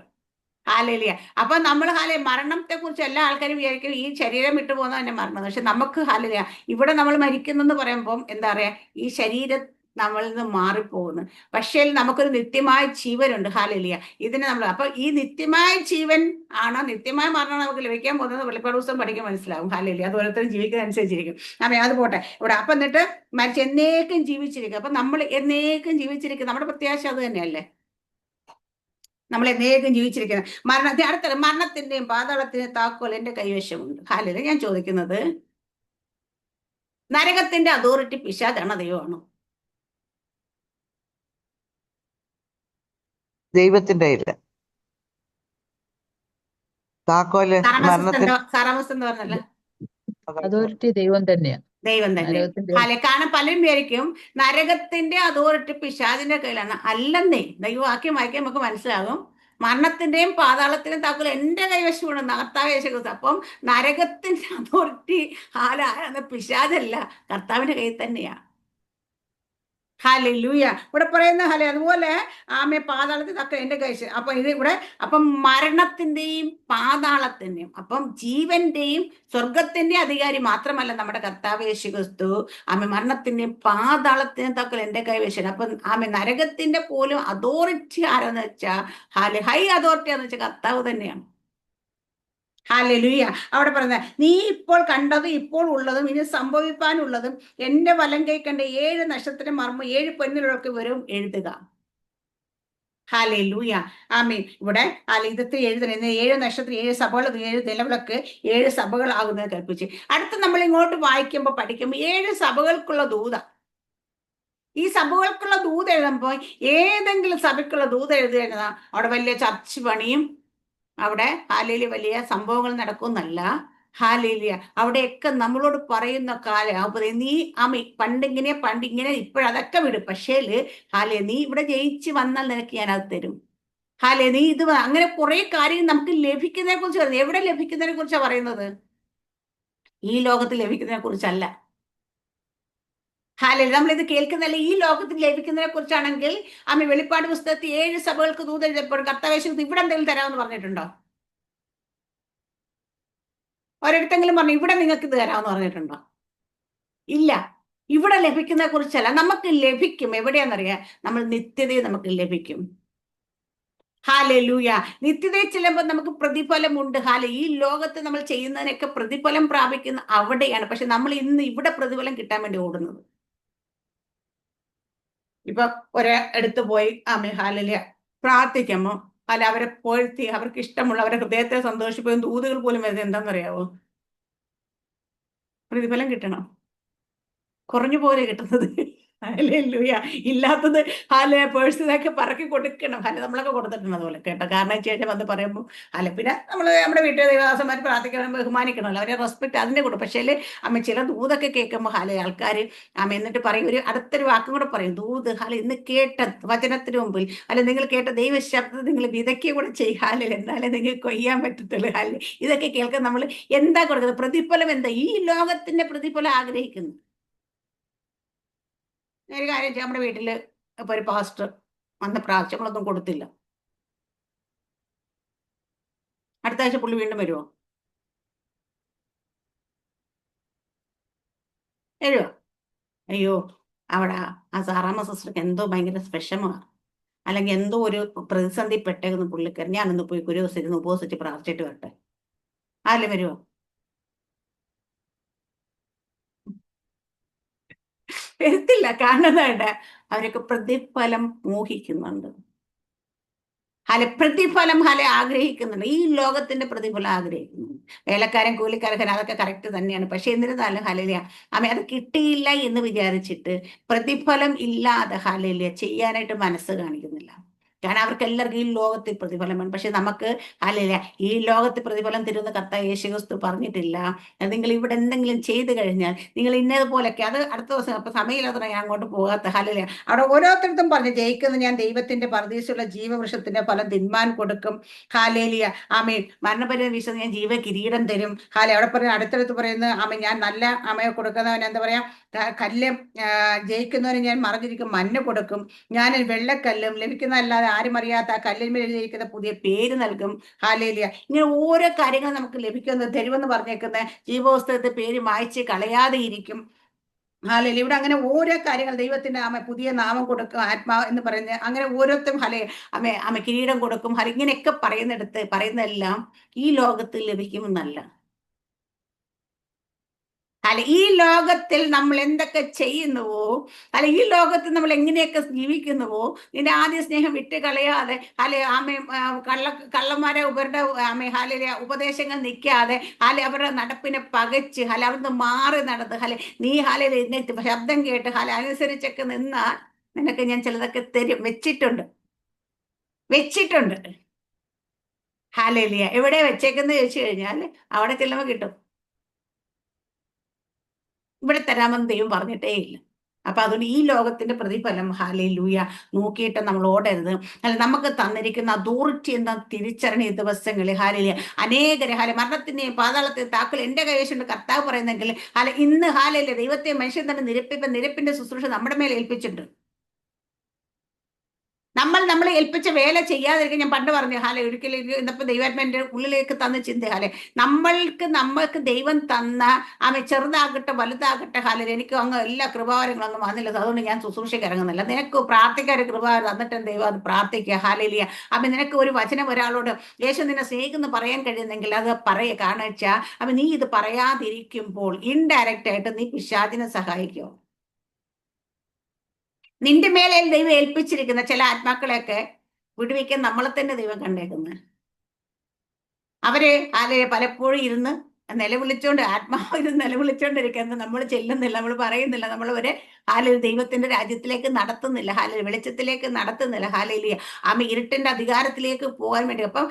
ഹാലേലിയ. അപ്പൊ നമ്മൾ മരണത്തെ കുറിച്ച് എല്ലാ ആൾക്കാരും വിചാരിക്കും ഈ ശരീരം വിട്ടു പോകുന്ന തന്നെ മരണം. പക്ഷെ നമുക്ക് ഹാലേലിയ ഇവിടെ നമ്മൾ മരിക്കുന്നെന്ന് പറയുമ്പം എന്താ പറയാ, ഈ ശരീരം നമ്മളിൽ നിന്ന് മാറിപ്പോകുന്നു. പക്ഷേ നമുക്കൊരു നിത്യമായ ജീവനുണ്ട്. ഹാലേലിയ. ഇതിനെ നമ്മൾ അപ്പൊ ഈ നിത്യമായ ജീവൻ ആണോ നിത്യമായ മരണം നമുക്ക് ലഭിക്കാൻ പോകുന്നത്? വെളിപ്പാട് പുസ്തകം പഠിക്കാൻ മനസ്സിലാവും. ഹാലേലിയ. അത് ഓരോരുത്തരും ജീവിക്കുന്ന അനുസരിച്ചിരിക്കും. അത് പോട്ടെ ഇവിടെ. അപ്പൊ എന്നിട്ട് മരിച്ച് എന്നേക്കും ജീവിച്ചിരിക്കും. അപ്പൊ നമ്മൾ എന്നേക്കും ജീവിച്ചിരിക്കും. നമ്മുടെ പ്രത്യാശ അത് തന്നെയല്ലേ? നമ്മൾ എന്നേക്കും ജീവിച്ചിരിക്കുന്നത്. അടുത്തത് മരണത്തിന്റെയും പാതാളത്തിന്റെയും താക്കോൽ എന്റെ കൈവശമുണ്ട്. ഹാലയില് ഞാൻ ചോദിക്കുന്നത്, നരകത്തിന്റെ അതോറിറ്റി പിശാചാണോ ദൈവമാണോ? ദൈവത്തിന്റെ ഇല്ല. താക്കോല് സാറാമസ് എന്ന് പറഞ്ഞല്ല, അതോറിറ്റി ദൈവം തന്നെയാ. ദൈവം തന്നെ. കാരണം പലരും വിചാരിക്കും നരകത്തിന്റെ അതോറിറ്റി പിശാചിന്റെ കയ്യിലാണ്. അല്ലെന്നേ, ദൈവവാക്യം വായിക്കാൻ നമുക്ക് മനസ്സിലാകും. മരണത്തിന്റെയും പാതാളത്തിന്റെയും താക്കോൽ എന്റെ കൈവശമാണ്, കർത്താവ് യേശു ക്രിസ്തു. അപ്പം നരകത്തിന്റെ അതോറിറ്റി ആരാണ്? പിശാചല്ല, കർത്താവിന്റെ കയ്യിൽ തന്നെയാ. ഹല്ലേലൂയ. ഇവിടെ പറയുന്ന അതുപോലെ പാതാളത്തിനൊക്കെ എന്റെ കൈശ. അപ്പൊ ഇത് ഇവിടെ അപ്പം മരണത്തിന്റെയും പാതാളത്തിന്റെയും അപ്പം ജീവന്റെയും സ്വർഗത്തിന്റെയും അധികാരി മാത്രമല്ല നമ്മുടെ കർത്താവ് യേശു ക്രിസ്തു. മരണത്തിന്റെയും പാതാളത്തിന്റെയും തക്കൽ എന്റെ കൈവശം. അപ്പൊ നരകത്തിന്റെ പോലും അതോറിറ്റി ആരാന്ന് വെച്ചാൽ ഹൈ അതോറിറ്റി എന്ന് വെച്ചാൽ കർത്താവ് തന്നെയാണ്. ഹല്ലേലൂയ. അവിടെ പറയുന്നത്, നീ ഇപ്പോൾ കണ്ടതും ഇപ്പോൾ ഉള്ളതും ഇനി സംഭവിക്കാനുള്ളതും എന്റെ വലം കൈ കണ്ട 7 നക്ഷത്രം മർമ്മം 7 പൊന്നിലൊക്കെ വരും എഴുതുക. ഹല്ലേലൂയ. ആമേൻ. ഇവിടെ ഇതൊക്കെ എഴുതുന്നത് 7 നക്ഷത്രം 7 സഭകൾ 7 നിലവിളക്ക് 7 സഭകളാകുന്നത് കൽപ്പിച്ച്. അടുത്ത് നമ്മൾ ഇങ്ങോട്ട് വായിക്കുമ്പോൾ പഠിക്കുമ്പോൾ 7 സഭകൾക്കുള്ള ദൂത. ഈ സഭകൾക്കുള്ള ദൂത എഴുതുമ്പോൾ ഏതെങ്കിലും സഭയ്ക്കുള്ള ദൂത എഴുതുക അവിടെ വലിയ ചർച്ച് പണിയും അവിടെ ഹാലേലി വലിയ സംഭവങ്ങൾ നടക്കുന്നല്ല. ഹാലേലിയ. അവിടെയൊക്കെ നമ്മളോട് പറയുന്ന കാലം നീ പണ്ടിങ്ങനെ ഇപ്പോഴതൊക്കെ വിടും. പക്ഷേ നീ ഇവിടെ ജയിച്ച് വന്നാൽ നിനക്ക് ഞാൻ അത് തരും. നീ ഇത് അങ്ങനെ കുറെ കാര്യം നമുക്ക് ലഭിക്കുന്നതിനെ കുറിച്ച് പറയുന്നത്. എവിടെ ലഭിക്കുന്നതിനെ കുറിച്ചാണ് പറയുന്നത്? ഈ ലോകത്തിൽ ലഭിക്കുന്നതിനെ കുറിച്ചല്ല. നമ്മളിത് കേൾക്കുന്നതല്ല, ഈ ലോകത്തിൽ ലഭിക്കുന്നതിനെ കുറിച്ചാണെങ്കിൽ വെളിപ്പാട് പുസ്തകത്തിൽ 7 സഭകൾക്ക് ദൂത് എഴുതപ്പെടും. കർത്താവേശു ഇവിടെ എന്തെങ്കിലും തരാമെന്ന് പറഞ്ഞിട്ടുണ്ടോ? ഒരിടത്തെങ്കിലും പറഞ്ഞു ഇവിടെ നിങ്ങൾക്ക് ഇത് തരാമെന്ന് പറഞ്ഞിട്ടുണ്ടോ? ഇല്ല. ഇവിടെ ലഭിക്കുന്നതിനെ കുറിച്ചല്ല, നമുക്ക് ലഭിക്കും. എവിടെയാണെന്നറിയാം? നമ്മൾ നിത്യതയെ നമുക്ക് ലഭിക്കും. ഹാലൂയ. നിത്യതയിൽ ചെല്ലുമ്പോൾ നമുക്ക് പ്രതിഫലമുണ്ട്. ഈ ലോകത്ത് നമ്മൾ ചെയ്യുന്നതിനൊക്കെ പ്രതിഫലം പ്രാപിക്കുന്ന അവിടെയാണ്. പക്ഷെ നമ്മൾ ഇന്ന് ഇവിടെ പ്രതിഫലം കിട്ടാൻ വേണ്ടി ഓടുന്നത്. ഇപ്പൊ ഒരിടത്ത് പോയി ഹാലലിയ പ്രാർത്ഥിക്കുമ്പോ അവരെ പോഴ്ത്തി അവർക്ക് ഇഷ്ടമുള്ള അവരെ ഹൃദയത്തെ സന്തോഷിപ്പിക്കുന്ന ദൂതുകൾ പോലും വരുന്നത് എന്താണെന്നറിയാവോ? പ്രതിഫലം കിട്ടണം. കുറഞ്ഞു പോലെ കിട്ടുന്നത്. ഹല്ലേലൂയ. ഇല്ലാത്തത് പേഴ്സിനൊക്കെ പറക്കി കൊടുക്കണം. നമ്മളൊക്കെ കൊടുത്തിട്ടുണ്ട് അതുപോലെ കേട്ടോ. കാരണം വെച്ച് കഴിഞ്ഞാൽ വന്ന് പറയുമ്പോൾ പിന്നെ നമ്മൾ നമ്മുടെ വീട്ടിൽ ദേവദാസന്മാർ പ്രാർത്ഥിക്കണം, ബഹുമാനിക്കണമല്ലോ, അവരെ റെസ്പെക്ട് അതിനെ കൊടുക്കും. പക്ഷേ ചില ദൂതൊക്കെ കേൾക്കുമ്പോൾ ആൾക്കാർ എന്നിട്ട് പറയും, അടുത്തൊരു വാക്കും കൂടെ പറയും, ദൂത് ഇന്ന് കേട്ട വചനത്തിന് മുമ്പിൽ നിങ്ങൾ കേട്ട ദൈവശബ്ദം നിങ്ങൾ വിതയ്ക്കുക കൂടെ ചെയ്യാൻ എന്നാലേ നിങ്ങൾക്ക് കൊയ്യാൻ പറ്റത്തുള്ളൂ. ഇതൊക്കെ കേൾക്കാൻ നമ്മൾ എന്താ കൊടുക്കുന്നത്? പ്രതിഫലം എന്താ? ഈ ലോകത്തിന്റെ പ്രതിഫലം ആഗ്രഹിക്കുന്നു. ഒരു കാര്യം ചെയ്യാം, നമ്മുടെ വീട്ടില് ഇപ്പൊ ഒരു പാസ്റ്റർ വന്ന പ്രാവശ്യങ്ങളൊന്നും കൊടുത്തില്ല. അടുത്ത ആഴ്ച പുള്ളി വീണ്ടും വരുമോ? വരുമോ? അയ്യോ, അവിടെ ആ സാറാമ്മ സിസ്റ്റർക്ക് എന്തോ ഭയങ്കര വിഷമമാണ്, അല്ലെങ്കിൽ എന്തോ ഒരു പ്രതിസന്ധി പെട്ടേന്ന് പുള്ളിക്കാരൻ, ഞാനൊന്ന് പോയി ഒരു ദിവസം ഇരുന്ന് ഉപവസിച്ച് പ്രാർത്ഥിച്ചിട്ട് വരട്ടെ, ആരും വരുമോ? വരത്തില്ല. കാണുന്നതായിട്ട് അവരൊക്കെ പ്രതിഫലം മോഹിക്കുന്നുണ്ട്. പ്രതിഫലം ആഗ്രഹിക്കുന്നുണ്ട്. ഈ ലോകത്തിന്റെ പ്രതിഫലം ആഗ്രഹിക്കുന്നുണ്ട്. വേലക്കാരൻ കൂലിക്കാരൻ അതൊക്കെ കറക്റ്റ് തന്നെയാണ്. പക്ഷെ എന്നിരുന്നാലും ഹല്ലേലൂയ അത് കിട്ടിയില്ല എന്ന് വിചാരിച്ചിട്ട് പ്രതിഫലം ഇല്ലാതെ ഹല്ലേലൂയ ചെയ്യാനായിട്ട് മനസ്സ് കാണിക്കുന്നില്ല. കാരണം അവർക്ക് എല്ലാവർക്കും ഈ ലോകത്തിൽ പ്രതിഫലം വേണം. പക്ഷെ നമുക്ക് ഹല്ലേലൂയ ഈ ലോകത്തിൽ പ്രതിഫലം തരുന്ന കർത്താവ് യേശുക്രിസ്തു പറഞ്ഞിട്ടില്ല. നിങ്ങൾ ഇവിടെ എന്തെങ്കിലും ചെയ്തു കഴിഞ്ഞാൽ നിങ്ങൾ ഇന്നതുപോലൊക്കെ, അത് അടുത്ത ദിവസം അപ്പൊ സമയമില്ലാത്ത ഞാൻ അങ്ങോട്ട് പോകാത്ത ഹല്ലേലൂയ. അവിടെ ഓരോരുത്തർക്കും പറഞ്ഞു, ജയിക്കുന്ന ഞാൻ ദൈവത്തിന്റെ പരദീസമുള്ള ജീവവൃക്ഷത്തിന്റെ ഫലം തിന്മാൻ കൊടുക്കും. ഹാലേലിയ ആമേൻ. മരണപര്യന്തം വീശുന്ന ഞാൻ ജീവ കിരീടം തരും. അവിടെ പറയുന്ന അടുത്തടുത്ത് പറയുന്നത് ആമേൻ, ഞാൻ നല്ല അമ്മയെ കൊടുക്കുന്നവൻ എന്താ പറയാ, കല്ല് ജയിക്കുന്നവന് ഞാൻ മറഞ്ഞിരിക്കും മഞ്ഞ കൊടുക്കും. ഞാൻ വെള്ളക്കല്ലും ലഭിക്കുന്നതല്ലാതെ ആരും അറിയാത്ത ആ കല്ലിന്മേൽ എഴുതിയിരിക്കുന്ന പുതിയ പേര് നൽകും. ഹാലേലിയ. ഇങ്ങനെ ഓരോ കാര്യങ്ങൾ നമുക്ക് ലഭിക്കുന്നത് തരുമെന്ന് പറഞ്ഞേക്കുന്ന ജീവപുസ്തകത്തെ പേര് മായ്ച്ച് കളയാതെ ഇരിക്കും. ഹാലേലൂയ. ഇവിടെ അങ്ങനെ ഓരോ കാര്യങ്ങൾ ദൈവത്തിന്റെ പുതിയ നാമം കൊടുക്കും, ആത്മാവ് എന്ന് പറഞ്ഞ് അങ്ങനെ ഓരോരുത്തരും അമ്മ കിരീടം കൊടുക്കും. ഇങ്ങനെയൊക്കെ പറയുന്നതെല്ലാം ഈ ലോകത്തിൽ ലഭിക്കുമെന്നല്ല. ഈ ലോകത്തിൽ നമ്മൾ എന്തൊക്കെ ചെയ്യുന്നുവോ, ഈ ലോകത്തിൽ നമ്മൾ എങ്ങനെയൊക്കെ ജീവിക്കുന്നുവോ, നിന്റെ ആദ്യ സ്നേഹം വിട്ട് കളയാതെ കള്ളന്മാരെ ഇവരുടെ ഉപദേശങ്ങൾ നിൽക്കാതെ അവരുടെ നടപ്പിനെ പകച്ച് അവിടുന്ന് മാറി നടന്ന് നീ ശബ്ദം കേട്ട് അനുസരിച്ചൊക്കെ നിന്നാൽ നിനക്ക് ഞാൻ ചിലതൊക്കെ തരും. വെച്ചിട്ടുണ്ട്. ഹാലേലിയ. എവിടെ വെച്ചേക്കെന്ന് ചോദിച്ചു കഴിഞ്ഞാൽ അവിടെ ചെല്ലുമ്പോൾ കിട്ടും. ഇവിടെ തരാമെന്ന് ദൈവം പറഞ്ഞിട്ടേ ഇല്ല. അപ്പൊ അതുകൊണ്ട് ഈ ലോകത്തിന്റെ പ്രതിഫലം ഹല്ലേലൂയ നോക്കിയിട്ട് നമ്മൾ ഓടരുത്. നമുക്ക് തന്നിരിക്കുന്ന അതോറിറ്റി എന്താ തിരിച്ചറിഞ്ഞ ഈ ദിവസങ്ങളിൽ ഹല്ലേലൂയ അനേകരെ മരണത്തിന്റെയും പാതാളത്തെയും താക്കോൽ എന്റെ കൈവശമുണ്ട് കർത്താവ് പറയുന്നെങ്കിൽ ഇന്ന് ഹല്ലേലൂയ ദൈവത്തെ മനുഷ്യൻ തന്നെ നിരപ്പിന്റെ ശുശ്രൂഷ നമ്മുടെ മേലെ ഏൽപ്പിച്ചിട്ടുണ്ട്. നമ്മളെ ഏൽപ്പിച്ച വേല ചെയ്യാതിരിക്കും. ഞാൻ പണ്ട് പറഞ്ഞു ഒരിക്കലും ഇന്നപ്പോ ദൈവാത്മാന്റെ ഉള്ളിലേക്ക് തന്ന ചിന്ത നമ്മൾക്ക് ദൈവം തന്ന ചെറുതാകട്ടെ വലുതാകട്ടെ എനിക്ക് അങ്ങ് എല്ലാ കൃപാവരങ്ങളും അങ്ങ് വന്നില്ല, അതുകൊണ്ട് ഞാൻ ശുശ്രൂഷയ്ക്ക് ഇറങ്ങുന്നില്ല. നിനക്ക് പ്രാർത്ഥിക്കാൻ ഒരു കൃപാവരം തന്നിട്ട് ദൈവം അത് പ്രാർത്ഥിക്കുക. ഹാലേലിയ. നിനക്ക് ഒരു വചനം ഒരാളോട് യേശു നിന്നെ സ്നേഹിക്കുന്നു പറയാൻ കഴിയുന്നെങ്കിൽ അത് കാരണം വെച്ചാൽ നീ ഇത് പറയാതിരിക്കുമ്പോൾ ഇൻഡയറക്റ്റ് ആയിട്ട് നീ പിശാചിനെ സഹായിക്കുമോ? നിന്റെ മേലെ ദൈവം ഏൽപ്പിച്ചിരിക്കുന്ന ചില ആത്മാക്കളെയൊക്കെ വിടുവിക്കാൻ നമ്മളെ തന്നെ ദൈവം കണ്ടേക്കുന്നത്. അവര് പലപ്പോഴും ഇരുന്ന് നിലവിളിച്ചോണ്ട് ആത്മാവ് നിലവിളിച്ചോണ്ടിരിക്കുന്നത് നമ്മൾ ചെല്ലുന്നില്ല, നമ്മൾ പറയുന്നില്ല, നമ്മൾ ദൈവത്തിന്റെ രാജ്യത്തിലേക്ക് നടത്തുന്നില്ല, വെളിച്ചത്തിലേക്ക് നടത്തുന്നില്ല. ഇരുട്ടിന്റെ അധികാരത്തിലേക്ക് പോകാൻ വേണ്ടി. അപ്പം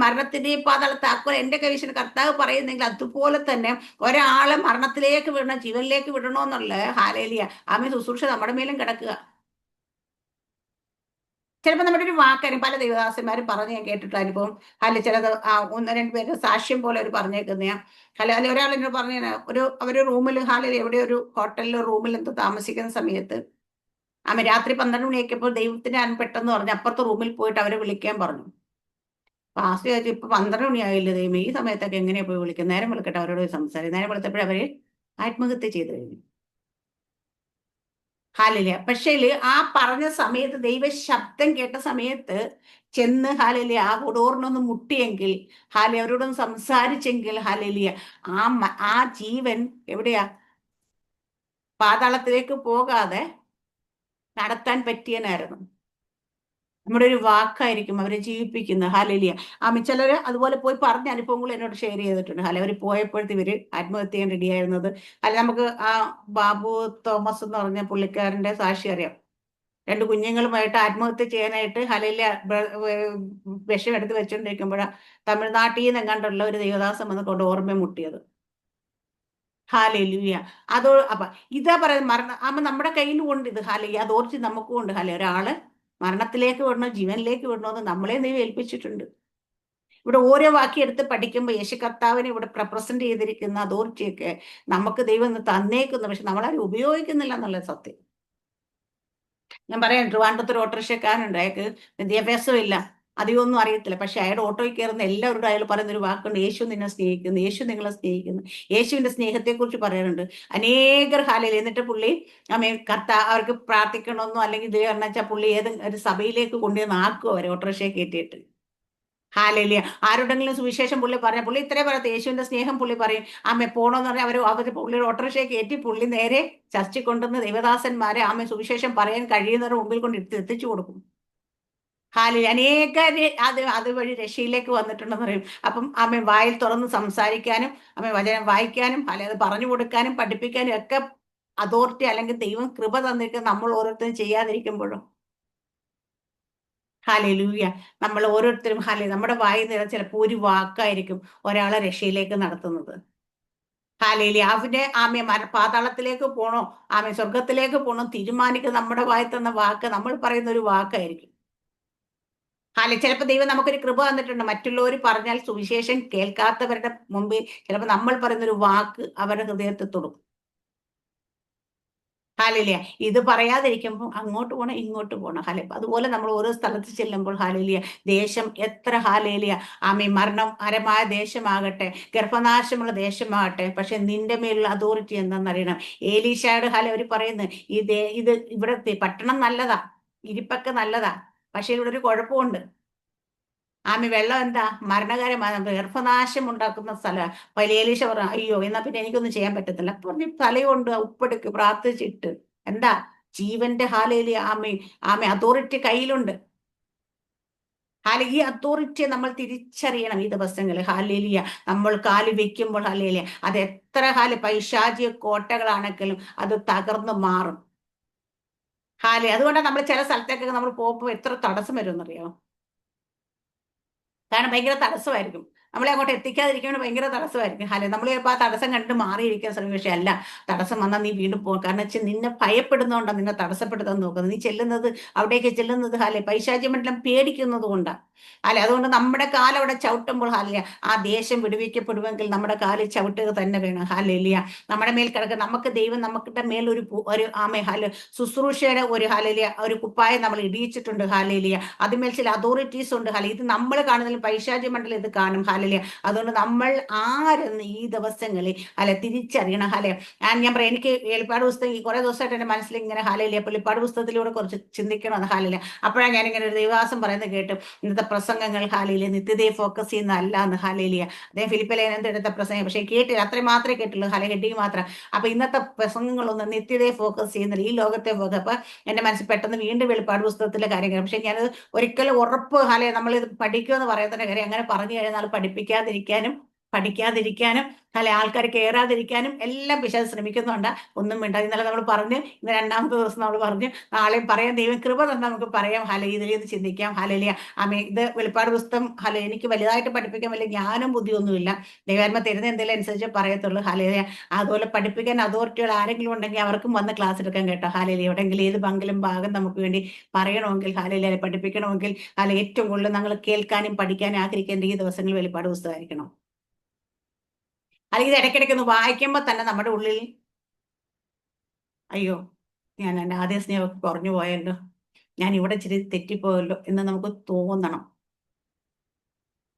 മരണത്തിന്റെ പാതാളത്താക്കോൽ എന്റെ കൈവശം കർത്താവ് പറയുന്നെങ്കിൽ അതുപോലെ തന്നെ ഒരാളെ മരണത്തിലേക്ക് വിടണം, ജീവനിലേക്ക് വിടണോന്നുള്ള ശുശ്രൂഷ നമ്മുടെ മേലും കിടക്കുക. ചിലപ്പോൾ നമ്മുടെ ഒരു വാക്കാരും പല ദേവദാസന്മാരും പറഞ്ഞ് ഞാൻ കേട്ടിട്ടുള്ള അനുഭവം. ചിലത് ഒന്ന് രണ്ട് പേര് സാക്ഷ്യം പോലെ അവർ പറഞ്ഞേക്കുന്ന ഒരാൾ എന്നോട് പറഞ്ഞു, അവര് റൂമിൽ എവിടെ ഒരു ഹോട്ടലിൽ റൂമിൽ എന്തോ താമസിക്കുന്ന സമയത്ത് രാത്രി 12 മണിയൊക്കെപ്പോൾ ദൈവത്തിന് ഞാൻ പെട്ടെന്ന് പറഞ്ഞു അപ്പുറത്തെ റൂമിൽ പോയിട്ട് അവരെ വിളിക്കാൻ പറഞ്ഞു. പാസ്റ്റർ ചോദിച്ചു, ഇപ്പൊ 12 മണിയായില്ലേ ദൈവം, ഈ സമയത്തൊക്കെ എങ്ങനെയാ പോയി വിളിക്കുക? നേരം വിളിക്കട്ടെ അവരോട് സംസാരിക്കും. നേരം വിളിച്ചപ്പോഴേ അവര് ആത്മഹത്യ ചെയ്തു കഴിഞ്ഞു. ഹാലലിയ. പക്ഷേ ആ പറഞ്ഞ സമയത്ത് ദൈവ ശബ്ദം കേട്ട സമയത്ത് ചെന്ന് ഹാലലിയ ആ ഡോറിനൊന്ന് മുട്ടിയെങ്കിൽ, അവരോടൊന്ന് സംസാരിച്ചെങ്കിൽ ആ ജീവൻ എവിടെയാ പാതാളത്തിലേക്ക് പോകാതെ നടത്താൻ പറ്റിയനായിരുന്നു. നമ്മുടെ ഒരു വാക്കായിരിക്കും അവരെ ജീവിപ്പിക്കുന്നത്. ഹാലലിയ. ചിലര് അതുപോലെ പോയി പറഞ്ഞ അനുഭവങ്ങൾ എന്നോട് ഷെയർ ചെയ്തിട്ടുണ്ട്. അവർ പോയപ്പോഴത്തെ ഇവര് ആത്മഹത്യ ചെയ്യാൻ റെഡി ആയിരുന്നത്. നമുക്ക് ആ ബാബു തോമസ് എന്ന് പറഞ്ഞ പുള്ളിക്കാരന്റെ സാക്ഷി അറിയാം. 2 കുഞ്ഞുങ്ങളുമായിട്ട് ആത്മഹത്യ ചെയ്യാനായിട്ട് വിഷം എടുത്ത് വെച്ചോണ്ടിരിക്കുമ്പോഴാ തമിഴ്നാട്ടിൽ നിന്ന് എങ്ങാണ്ടുള്ള ഒരു ദേവദാസം വന്ന് കൊണ്ട് ഓർമ്മ മുട്ടിയത്. ഹാലലിയ. അപ്പൊ ഇതാ പറയുന്നത് നമ്മുടെ കയ്യിലും ഉണ്ട് ഇത്. അതോർച്ച് നമുക്കും ഉണ്ട്. ഒരാള് മരണത്തിലേക്ക് വിടണോ ജീവനിലേക്ക് വിടണോ എന്ന് നമ്മളെ ദൈവം ഏൽപ്പിച്ചിട്ടുണ്ട്. ഇവിടെ ഓരോ വാക്യം എടുത്ത് പഠിക്കുമ്പോൾ യേശു കർത്താവിനെ ഇവിടെ റെപ്രസെന്റ് ചെയ്തിരിക്കുന്ന അതോറിറ്റിയൊക്കെ നമുക്ക് ദൈവം തന്നേക്കുന്നു. പക്ഷെ നമ്മളാരും ഉപയോഗിക്കുന്നില്ല എന്നുള്ള സത്യം. ഞാൻ പറയാം, ട്രിവാൻഡ്രത്ത് ഒരു ഓട്ടോറിക്ഷക്കാരുണ്ട്, അയാൾക്ക് വിദ്യാഭ്യാസമില്ല. അധികമൊന്നും അറിയത്തില്ല. പക്ഷെ അയാളുടെ ഓട്ടോയിൽ കയറുന്ന എല്ലാവരോടും അയാൾ പറയുന്ന ഒരു വാക്കുണ്ട്, യേശു നിന്നെ സ്നേഹിക്കുന്നു, യേശു നിങ്ങളെ സ്നേഹിക്കുന്നു. യേശുവിന്റെ സ്നേഹത്തെക്കുറിച്ച് പറയാറുണ്ട് അനേകർ ഹാലയിൽ. എന്നിട്ട് പുള്ളി അവർക്ക് പ്രാർത്ഥിക്കണമെന്നോ അല്ലെങ്കിൽ ഇത് കാരണം വെച്ചാൽ പുള്ളി ഏത് ഒരു സഭയിലേക്ക് കൊണ്ടുവന്ന് ആക്കും അവരെ ഓട്ടോറിക്ഷയെ കയറ്റിയിട്ട്. ഹാലലിയ. ആരോടെങ്കിലും സുവിശേഷം പുള്ളി പറഞ്ഞ പുള്ളി ഇത്രേ പറയത്തെ, യേശുവിന്റെ സ്നേഹം പുള്ളി പറയും. പോണോന്ന് പറഞ്ഞാൽ അവർ പുള്ളിയുടെ ഓട്ടോറിക്ഷയെ കയറ്റി പുള്ളി നേരെ ചർച്ചിൽ കൊണ്ടുവന്ന് ദൈവദാസന്മാരെ സുവിശേഷം പറയാൻ കഴിയുന്നവരുടെ മുമ്പിൽ കൊണ്ട് എത്തിച്ചു കൊടുക്കും. ഹാലലിയ. അനേകര് അതുവഴി രക്ഷയിലേക്ക് വന്നിട്ടുണ്ടെന്ന് പറയും. അപ്പം വായിൽ തുറന്ന് സംസാരിക്കാനും വചനം വായിക്കാനും അത് പറഞ്ഞു കൊടുക്കാനും പഠിപ്പിക്കാനും ഒക്കെ അതോറിറ്റി അല്ലെങ്കിൽ ദൈവം കൃപ തന്നിരിക്കുന്ന നമ്മൾ ഓരോരുത്തരും ചെയ്യാതിരിക്കുമ്പോഴും ഹല്ലേലൂയ. നമ്മൾ ഓരോരുത്തരും നമ്മുടെ വായിൽ നിന്ന് ചിലപ്പോൾ ഒരു വാക്കായിരിക്കും ഒരാളെ രക്ഷയിലേക്ക് നടത്തുന്നത്. ഹല്ലേലൂയ. പാതാളത്തിലേക്ക് പോണോ സ്വർഗത്തിലേക്ക് പോണോ തീരുമാനിക്കുന്ന നമ്മുടെ വായിൽ തന്ന വാക്ക്, നമ്മൾ പറയുന്ന ഒരു വാക്കായിരിക്കും. ചിലപ്പോൾ ദൈവം നമുക്കൊരു കൃപ തന്നിട്ടുണ്ട്. മറ്റുള്ളവർ പറഞ്ഞാൽ സുവിശേഷം കേൾക്കാത്തവരുടെ മുമ്പിൽ ചിലപ്പോൾ നമ്മൾ പറയുന്നൊരു വാക്ക് അവരുടെ ഹൃദയത്തിൽ തൊടും. ഹാലലിയ. ഇത് പറയാതിരിക്കുമ്പോൾ അങ്ങോട്ട് പോകണം ഇങ്ങോട്ട് പോകണം. അതുപോലെ നമ്മൾ ഓരോ സ്ഥലത്ത് ചെല്ലുമ്പോൾ ഹാലലിയ, ദേശം എത്ര ഹാലലിയ മരണപരമായ ദേശമാകട്ടെ, ഗർഭനാശമുള്ള ദേശമാകട്ടെ, പക്ഷെ നിന്റെ മേലുള്ള അതോറിറ്റി എന്താണെന്നറിയണം. ഏലീശായുടെ അവർ പറയുന്നത് ഇത് ഇവിടത്തെ പട്ടണം നല്ലതാ, ഇരിപ്പൊക്കെ നല്ലതാ, പക്ഷെ ഇവിടെ ഒരു കുഴപ്പമുണ്ട്. വെള്ളം എന്താ മരണകരമായ ഗർഭനാശം ഉണ്ടാക്കുന്ന സ്ഥലം. ഏലീശ പറഞ്ഞു, അയ്യോ എന്നാ പിന്നെ എനിക്കൊന്നും ചെയ്യാൻ പറ്റത്തില്ല. പറഞ്ഞ് തലയുണ്ട് ഉപ്പെടുക്ക് പ്രാർത്ഥിച്ചിട്ട് എന്താ ജീവന്റെ ഹാലയില് അതോറിറ്റി കയ്യിലുണ്ട്. ഈ അതോറിറ്റിയെ നമ്മൾ തിരിച്ചറിയണം ഈ ദിവസങ്ങളിൽ. ഹാലേലിയ. നമ്മൾ കാല് വെക്കുമ്പോൾ ഹാലേലിയ, അത് എത്ര പൈശാചിക കോട്ടകളാണെങ്കിലും അത് തകർന്നു മാറും. അതുകൊണ്ടാണ് നമ്മൾ ചില സ്ഥലത്തേക്കൊക്കെ നമ്മൾ പോകുമ്പോൾ എത്ര തടസ്സം വരുമെന്നറിയാമോ? കാരണം ഭയങ്കര തടസ്സമായിരിക്കും. നമ്മളെ അങ്ങോട്ട് എത്തിക്കാതിരിക്കാൻ ഭയങ്കര തടസ്സമായിരിക്കും. നമ്മൾ ചിലപ്പോൾ ആ തടസ്സം കണ്ടിട്ട് മാറിയിരിക്കാൻ ശ്രമിക്കും. പക്ഷെ അല്ല, തടസ്സം വന്നാൽ നീ വീണ്ടും പോകും. കാരണം വെച്ചാൽ നിന്നെ ഭയപ്പെടുന്നതുകൊണ്ടാണ് നിന്നെ തടസ്സപ്പെടുത്താൻ നോക്കുന്നത്. നീ ചെല്ലുന്നത് അവിടേക്ക് ചെല്ലുന്നത് പൈശാചികമണ്ഡലം പേടിക്കുന്നത് കൊണ്ടാണ്. അതുകൊണ്ട് നമ്മുടെ കാലം അവിടെ ചവിട്ടുമ്പോൾ ആ ദേശം വിടുവിക്കപ്പെടുമെങ്കിൽ നമ്മുടെ കാലിൽ ചവിട്ടുക തന്നെ വേണം. നമ്മുടെ മേൽ കിടക്കുക. നമുക്ക് ദൈവം നമുക്കിന്റെ മേൽ ഒരു ശുശ്രൂഷയുടെ ഒരു കുപ്പായം നമ്മൾ ഇടിയിച്ചിട്ടുണ്ട്. അതിന്മേൽ ചില അതോറിറ്റീസ് ഉണ്ട്. ഇത് നമ്മൾ കാണുന്നതിൽ പൈശാചി മണ്ഡലം ഇത് കാണും. അതുകൊണ്ട് നമ്മൾ ആരെന്ന് ഈ ദിവസങ്ങളിൽ തിരിച്ചറിയണം. ഞാൻ പറയാം, എനിക്ക് വെളിപ്പാട് പുസ്തകം കുറെ ദിവസമായിട്ട് എന്റെ മനസ്സിൽ ഇങ്ങനെ വെളിപ്പാട് പുസ്തകത്തിലൂടെ കുറച്ച് ചിന്തിക്കണം. അപ്പോഴാണ് ഞാനിങ്ങനെ ഒരു ദൈവദാസൻ പറയുന്നത് കേട്ടു, ഇന്നത്തെ പ്രസംഗങ്ങൾ നിത്യതയെ ഫോക്കസ് ചെയ്യുന്ന അല്ല എന്ന്. അദ്ദേഹം ഫിലിപ്പിലേനന്ത് എടുത്ത പ്രസംഗം പക്ഷെ കേട്ടില്ല, അത്രയും മാത്രമേ കേട്ടുള്ളൂ. ഹെഡിങ് മാത്രം. അപ്പൊ ഇന്നത്തെ പ്രസംഗങ്ങളൊന്നും നിത്യതയെ ഫോക്കസ് ചെയ്യുന്നില്ല, ഈ ലോകത്തെ ഫോക്കസ്. അപ്പൊ എന്റെ മനസ്സിൽ പെട്ടെന്ന് വീണ്ടും വെളിപ്പാട് പുസ്തകത്തിലെ കാര്യങ്ങൾ. പക്ഷെ ഞാനത് ഒരിക്കലും ഉറപ്പ് നമ്മൾ ഇത് പഠിക്കുമെന്ന് പറയുന്ന കാര്യം അങ്ങനെ പറഞ്ഞു കഴിഞ്ഞാൽ പഠിപ്പിക്കാതിരിക്കാനും ആൾക്കാർ കയറാതിരിക്കാനും എല്ലാം പിശാച് ശ്രമിക്കുന്നുണ്ട്. ഒന്നും വേണ്ട. ഇന്നലെ നമ്മൾ പറഞ്ഞു, ഇന്ന് രണ്ടാമത്തെ ദിവസം നമ്മൾ പറഞ്ഞു, നാളെയും പറയാം. ദൈവം കൃപ തന്നെ നമുക്ക് പറയാം. ഇതിലേത് ചിന്തിക്കാം. ഇത് വെളിപ്പാട് പുസ്തകം എനിക്ക് വലുതായിട്ട് പഠിപ്പിക്കാൻ വലിയ ജ്ഞാനം ബുദ്ധിയൊന്നുമില്ല. ദൈവാത്മ തരുന്ന എന്തെങ്കിലും അനുസരിച്ച് പറയത്തുള്ളൂ. അതുപോലെ പഠിപ്പിക്കാൻ അതോറിറ്റികൾ ആരെങ്കിലും ഉണ്ടെങ്കിൽ അവർക്കും വന്ന് ക്ലാസ് എടുക്കാൻ കേട്ടോ. എവിടെയെങ്കിലും ഏത് ഭാഗം നമുക്ക് വേണ്ടി പറയണമെങ്കിൽ പഠിപ്പിക്കണമെങ്കിൽ ഏറ്റവും കൂടുതൽ നമ്മൾ കേൾക്കാനും പഠിക്കാനും ആഗ്രഹിക്കേണ്ട ഈ ദിവസങ്ങളിൽ വെളിപ്പാട് പുസ്തകമായിരിക്കണം. അല്ലെങ്കിൽ ഇത് ഇടയ്ക്കിടയ്ക്ക് ഒന്ന് വായിക്കുമ്പോൾ തന്നെ നമ്മുടെ ഉള്ളിൽ അയ്യോ, ഞാൻ എൻ്റെ ആദ്യ സ്നേഹം കുറഞ്ഞു പോയല്ലോ, ഞാൻ ഇവിടെ ഇച്ചിരി തെറ്റിപ്പോയല്ലോ എന്ന് നമുക്ക് തോന്നണം.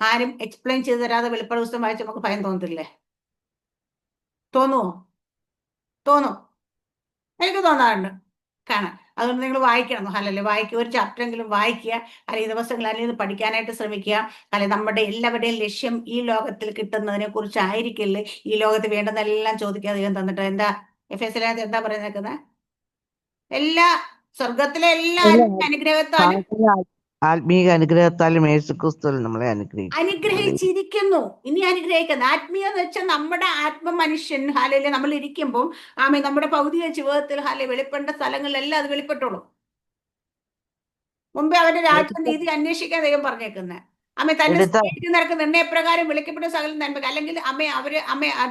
ആരും എക്സ്പ്ലെയിൻ ചെയ്ത് തരാതെ വെളിപ്പാട് പുസ്തകം വായിച്ച് നമുക്ക് ഭയം തോന്നത്തില്ലേ? തോന്നും. എനിക്ക് തോന്നാറുണ്ട് കാണാൻ. അതുകൊണ്ട് നിങ്ങൾ വായിക്കണം. വായിക്കുക, ഒരു ചാപ്റ്ററെങ്കിലും വായിക്കുക. ഈ ദിവസങ്ങൾ അല്ലെങ്കിൽ പഠിക്കാനായിട്ട് ശ്രമിക്കുക. നമ്മുടെ എല്ലാവരുടെയും ലക്ഷ്യം ഈ ലോകത്തിൽ കിട്ടുന്നതിനെ കുറിച്ച് ആയിരിക്കില്ലേ. ഈ ലോകത്ത് വേണ്ടതെല്ലാം ചോദിക്കാതെ ദൈവം തന്നിട്ട് എന്താ എഫെസ്യസിനകത്ത് എന്താ പറയുന്നത്? എല്ലാ സ്വർഗത്തിലെ എല്ലാ അനുഗ്രഹത്താലും ആത്മീക അനുഗ്രഹത്താലും യേശുക്രിസ്തുവിൽ നമ്മളെ അനുഗ്രഹിച്ചിരിക്കുന്നു. ഇനി അനുഗ്രഹിക്കുന്നു. ആത്മീയ എന്ന് വെച്ചാൽ നമ്മുടെ ആത്മമനുഷ്യൻ നമ്മൾ ഇരിക്കുമ്പോൾ നമ്മുടെ ഭൗതിക ജീവിതത്തിൽ വെളിപ്പെടേണ്ട സ്ഥലങ്ങളിലെല്ലാം അത് വെളിപ്പെട്ടോളും. മുമ്പേ അവന്റെ രാജ്യനീതി അന്വേഷിക്കാൻ ദൈവം പറഞ്ഞേക്കുന്നത്. തന്നെ സ്നേഹിക്കുന്നവർക്ക് നിർണയപ്രകാരം വിളിക്കപ്പെട്ട സകലം നന്മ. അല്ലെങ്കിൽ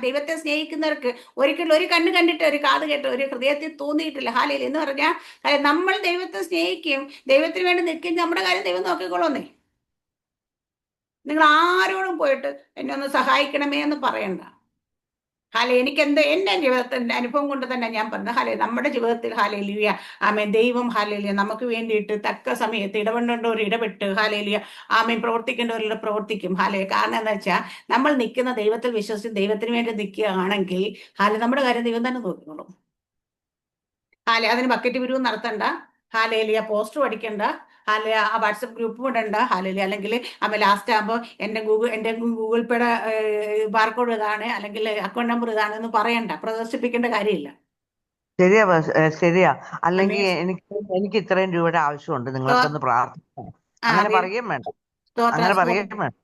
ദൈവത്തെ സ്നേഹിക്കുന്നവർക്ക് ഒരിക്കലും ഒരു കണ്ണ് കണ്ടിട്ട് ഒരു കാത് കേട്ട് ഒരു ഹൃദയത്തിൽ തോന്നിയിട്ടില്ല. എന്ന് പറഞ്ഞാൽ നമ്മൾ ദൈവത്തെ സ്നേഹിക്കും, ദൈവത്തിന് വേണ്ടി നിൽക്കും, നമ്മുടെ കാര്യം ദൈവം നോക്കിക്കോളൂന്നേ. നിങ്ങൾ ആരോടും പോയിട്ട് എന്നെ ഒന്ന് സഹായിക്കണമേ എന്ന് പറയണ്ട. എനിക്ക് എൻ്റെ ജീവിതത്തിന്റെ അനുഭവം കൊണ്ട് തന്നെ ഞാൻ പറഞ്ഞു നമ്മുടെ ജീവിതത്തിൽ ഹാലേലുയ ആമേൻ ദൈവം ഹാലേലുയ നമുക്ക് വേണ്ടിയിട്ട് തക്ക സമയത്ത് ഇടപെടേണ്ടവർ ഇടപെട്ട് ഹാലേലുയ ആമേൻ പ്രവർത്തിക്കേണ്ടവരുടെ പ്രവർത്തിക്കും കാരണം എന്താ വെച്ചാൽ നമ്മൾ നിൽക്കുന്ന ദൈവത്തിൽ വിശ്വസിച്ച് ദൈവത്തിന് വേണ്ടി നിൽക്കുകയാണെങ്കിൽ നമ്മുടെ കാര്യം ദൈവം തന്നെ നോക്കിക്കോളും. അതിന് ബക്കറ്റ് പിരിവ് നടത്തണ്ട, ഹാലേലിയ പോസ്റ്റർ അടിക്കണ്ട, ആ വാട്സപ്പ് ഗ്രൂപ്പ് ഇടണ്ട, അല്ലെങ്കിൽ ലാസ്റ്റ് ആകുമ്പോൾ എൻ്റെ ഗൂഗിൾ പേയുടെ ബാർകോഡ് ഇതാണ് അല്ലെങ്കിൽ അക്കൗണ്ട് നമ്പർ ഇതാണെന്ന് പറയണ്ട, പ്രദർശിപ്പിക്കേണ്ട കാര്യമില്ല. ശരിയാ. അല്ലെങ്കിൽ എനിക്ക് ഇത്രയും രൂപയുടെ ആവശ്യമുണ്ട്, നിങ്ങൾക്കൊന്ന് പ്രാർത്ഥിക്കണം, അങ്ങനെ പറയുകയും വേണ്ട, അങ്ങനെ പറയുകയും വേണ്ട.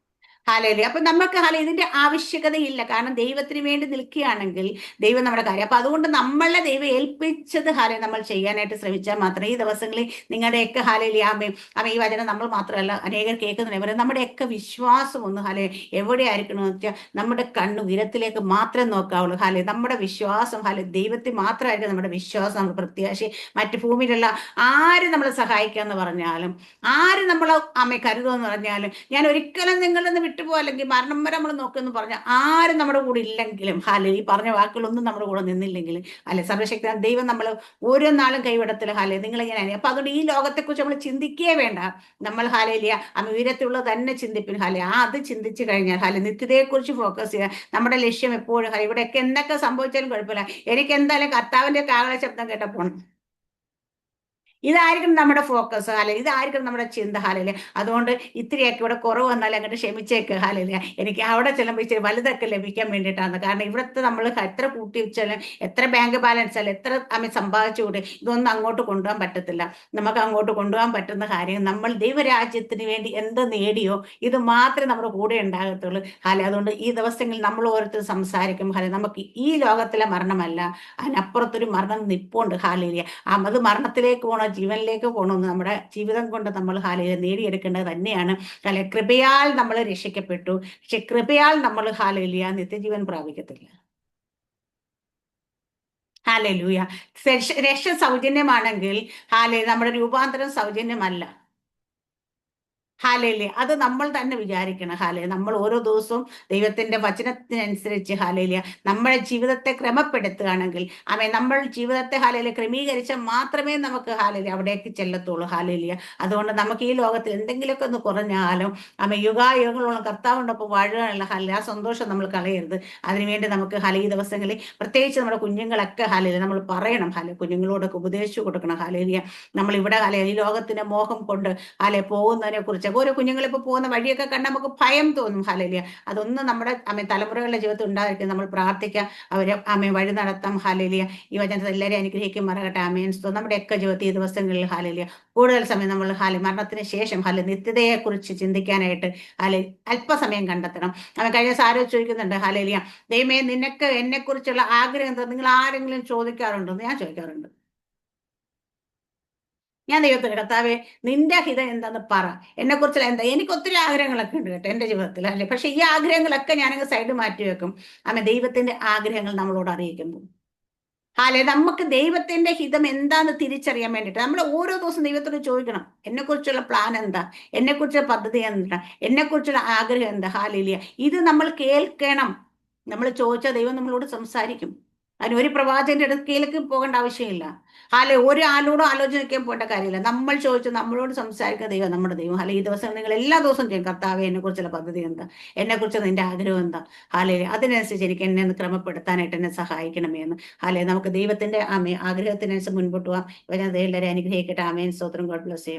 അപ്പൊ നമുക്ക് ഇതിന്റെ ആവശ്യകതയില്ല. കാരണം ദൈവത്തിന് വേണ്ടി നിൽക്കുകയാണെങ്കിൽ ദൈവം നമ്മുടെ കാര്യം. അപ്പൊ അതുകൊണ്ട് നമ്മളെ ദൈവം ഏൽപ്പിച്ചത് നമ്മൾ ചെയ്യാനായിട്ട് ശ്രമിച്ചാൽ മാത്രമേ ഈ ദിവസങ്ങളിൽ നിങ്ങളുടെയൊക്കെ ആമയും ഈ വചനം നമ്മൾ മാത്രമല്ല അനേകർ കേൾക്കുന്നവരെ നമ്മുടെയൊക്കെ വിശ്വാസം ഒന്ന് എവിടെ ആയിരിക്കണമെന്ന് വെച്ചാൽ നമ്മുടെ കണ്ണ് ഉയരത്തിലേക്ക് മാത്രമേ നോക്കാവുള്ളൂ. നമ്മുടെ വിശ്വാസം ദൈവത്തിൽ മാത്രമായിരിക്കും നമ്മുടെ വിശ്വാസം, നമ്മുടെ പ്രത്യാശ. മറ്റു ഭൂമിയിലുള്ള ആര് നമ്മളെ സഹായിക്കാന്ന് പറഞ്ഞാലും, ആര് നമ്മളെ കരുതുമെന്ന് പറഞ്ഞാലും, ഞാൻ ഒരിക്കലും നിങ്ങളെന്ന് വിട്ടുപോ അല്ലെങ്കിൽ മരണം വരെ നമ്മൾ നോക്കുമെന്ന് പറഞ്ഞാൽ ആരും നമ്മുടെ കൂടെ ഇല്ലെങ്കിലും ഈ പറഞ്ഞ വാക്കുകളൊന്നും നമ്മുടെ കൂടെ നിന്നില്ലെങ്കിലും സർവശക്തി ദൈവം നമ്മൾ ഓരോ നാളും കൈവിടത്തില്ല. നിങ്ങളെ ഞാൻ അപ്പൊ അതുകൊണ്ട് ഈ ലോകത്തെക്കുറിച്ച് നമ്മൾ ചിന്തിക്കേ വേണ്ട. നമ്മൾ ഉയരത്തിലുള്ള തന്നെ ചിന്തിപ്പിൻ. അത് ചിന്തിച്ചു കഴിഞ്ഞാൽ നിത്യതയെക്കുറിച്ച് ഫോക്കസ് ചെയ്യുക. നമ്മുടെ ലക്ഷ്യം എപ്പോഴും ഇവിടെയൊക്കെ എന്തൊക്കെ സംഭവിച്ചാലും കുഴപ്പമില്ല, എനിക്ക് എന്തായാലും കർത്താവിന്റെ കാഹള ശബ്ദം കേട്ടപ്പോൾ ഇതായിരിക്കും നമ്മുടെ ഫോക്കസ്. ഇതായിരിക്കും നമ്മുടെ ചിന്ത. അതുകൊണ്ട് ഇത്തിരിയൊക്കെ ഇവിടെ കുറവ് വന്നാൽ അങ്ങോട്ട് ക്ഷമിച്ചേക്ക്. എനിക്ക് അവിടെ ചെല്ലുമ്പോൾ ഇച്ചിരി വലുതൊക്കെ ലഭിക്കാൻ വേണ്ടിയിട്ടാണ്. കാരണം ഇവിടുത്തെ നമ്മൾ എത്ര കൂട്ടി വെച്ചാലും, എത്ര ബാങ്ക് ബാലൻസ് ആയാലും, എത്ര സമ്പാദിച്ചുകൂടി ഇതൊന്നും അങ്ങോട്ട് കൊണ്ടുപോകാൻ പറ്റത്തില്ല. നമുക്ക് അങ്ങോട്ട് കൊണ്ടുപോകാൻ പറ്റുന്ന കാര്യം നമ്മൾ ദൈവരാജ്യത്തിന് വേണ്ടി എന്ത് നേടിയോ ഇത് മാത്രമേ നമ്മുടെ കൂടെ ഉണ്ടാകത്തുള്ളൂ. അതുകൊണ്ട് ഈ ദിവസങ്ങളിൽ നമ്മൾ ഓരോരുത്തർ സംസാരിക്കും. നമുക്ക് ഈ ലോകത്തിലെ മരണമല്ല, അതിനപ്പുറത്തൊരു മരണം നിപ്പുണ്ട്. അത് മരണത്തിലേക്ക് പോകണം, ജീവനിലേക്ക് പോകണമെന്ന് നമ്മുടെ ജീവിതം കൊണ്ട് നമ്മൾ നേടിയെടുക്കേണ്ടത് തന്നെയാണ്. കൃപയാൽ നമ്മൾ രക്ഷിക്കപ്പെട്ടു. പക്ഷെ കൃപയാൽ നമ്മൾ നിത്യജീവൻ പ്രാപിക്കത്തില്ല. രക്ഷ സൗജന്യമാണെങ്കിൽ നമ്മുടെ രൂപാന്തരം സൗജന്യമല്ല. അത് നമ്മൾ തന്നെ വിചാരിക്കണം. നമ്മൾ ഓരോ ദിവസവും ദൈവത്തിന്റെ വചനത്തിനനുസരിച്ച് നമ്മുടെ ജീവിതത്തെ ക്രമപ്പെടുത്തുകയാണെങ്കിൽ നമ്മൾ ജീവിതത്തെ ക്രമീകരിച്ചാൽ മാത്രമേ നമുക്ക് അവിടേക്ക് ചെല്ലത്തുള്ളൂ. അതുകൊണ്ട് നമുക്ക് ഈ ലോകത്തിൽ എന്തെങ്കിലുമൊക്കെ ഒന്ന് കുറഞ്ഞാലും യുഗായുഗങ്ങളോളം കർത്താവിനൊപ്പം വാഴുവാനുള്ള ആ സന്തോഷം നമ്മൾ കളയരുത്. അതിനുവേണ്ടി നമുക്ക് ഈ ദിവസങ്ങളിൽ പ്രത്യേകിച്ച് നമ്മുടെ കുഞ്ഞുങ്ങളൊക്കെ നമ്മൾ പറയണം. കുഞ്ഞുങ്ങളോടൊക്കെ ഉപദേശിച്ചു കൊടുക്കണം. നമ്മൾ ഇവിടെ ഈ ലോകത്തിന്റെ മോഹം കൊണ്ട് പോകുന്നതിനെ കുറിച്ച് ഓരോ കുഞ്ഞുങ്ങളിപ്പോ പോകുന്ന വഴിയൊക്കെ കണ്ട് നമുക്ക് ഭയം തോന്നും. അതൊന്നും നമ്മുടെ തലമുറകളുടെ ജീവിതത്തിൽ ഉണ്ടായിരിക്കും. നമ്മൾ പ്രാർത്ഥിക്കാം, അവരെ വഴി നടത്താം. ഈ വചനത്തെ എല്ലാവരും അനുഗ്രഹിക്കും മറകട്ടെ. നമ്മുടെയൊക്കെ ജീവിതത്തിൽ ഈ ദിവസങ്ങളിൽ കൂടുതൽ സമയം നമ്മൾ മരണത്തിന് ശേഷം നിത്യതയെ കുറിച്ച് ചിന്തിക്കാനായിട്ട് അല്പസമയം കണ്ടെത്തണം. കഴിഞ്ഞ സാരോ ചോദിക്കുന്നുണ്ട്, ദൈവമേ നിനക്ക് എന്നെ കുറിച്ചുള്ള ആഗ്രഹം എന്താ നിങ്ങൾ ആരെങ്കിലും ചോദിക്കാറുണ്ടോ? ഞാൻ ചോദിക്കാറുണ്ട്. ഞാൻ ദൈവത്തിന് കർത്താവേ നിന്റെ ഹിതം എന്താന്ന് പറ, എന്നെ കുറിച്ചുള്ള എന്താ. എനിക്ക് ഒത്തിരി ആഗ്രഹങ്ങളൊക്കെ ഉണ്ട് കേട്ടോ എൻ്റെ ജീവിതത്തിൽ. പക്ഷെ ഈ ആഗ്രഹങ്ങളൊക്കെ ഞാനങ്ങ് സൈഡ് മാറ്റി വെക്കും. ദൈവത്തിന്റെ ആഗ്രഹങ്ങൾ നമ്മളോട് അറിയിക്കുന്നു. നമുക്ക് ദൈവത്തിന്റെ ഹിതം എന്താന്ന് തിരിച്ചറിയാൻ വേണ്ടിയിട്ട് നമ്മൾ ഓരോ ദിവസം ദൈവത്തോട് ചോദിക്കണം, എന്നെ കുറിച്ചുള്ള പ്ലാൻ എന്താ, എന്നെ കുറിച്ചുള്ള പദ്ധതി എന്താ, എന്നെ കുറിച്ചുള്ള ആഗ്രഹം എന്താ. ഇത് നമ്മൾ കേൾക്കണം. നമ്മൾ ചോദിച്ചാൽ ദൈവം നമ്മളോട് സംസാരിക്കും. അതിന് ഒരു പ്രവാചകന്റെ അടുക്കലേക്ക് പോകേണ്ട ആവശ്യമില്ല. ഒരാളോടും ആലോചിക്കാൻ പോകേണ്ട കാര്യമില്ല. നമ്മൾ ചോദിച്ചു നമ്മളോട് സംസാരിക്കുന്ന ദൈവം നമ്മുടെ ദൈവം. ഈ ദിവസം നിങ്ങൾ എല്ലാ ദിവസവും ചെയ്യും, കർത്താവേ എന്നെ കുറിച്ചുള്ള പദ്ധതി എന്താ, എന്നെ കുറിച്ച് നിന്റെ ആഗ്രഹം എന്താ. അതിനനുസരിച്ച് എനിക്ക് എന്നെ ഒന്ന് ക്രമപ്പെടുത്താനായിട്ട് എന്നെ സഹായിക്കണമേ എന്ന്. നമുക്ക് ദൈവത്തിന്റെ ആഗ്രഹത്തിനനുസരിച്ച് മുൻപോട്ട് പോവാം. ഇവരെ എല്ലാവരും അനുഗ്രഹിക്കട്ടെ. ആമേൻ. സ്തോത്രം. God bless you.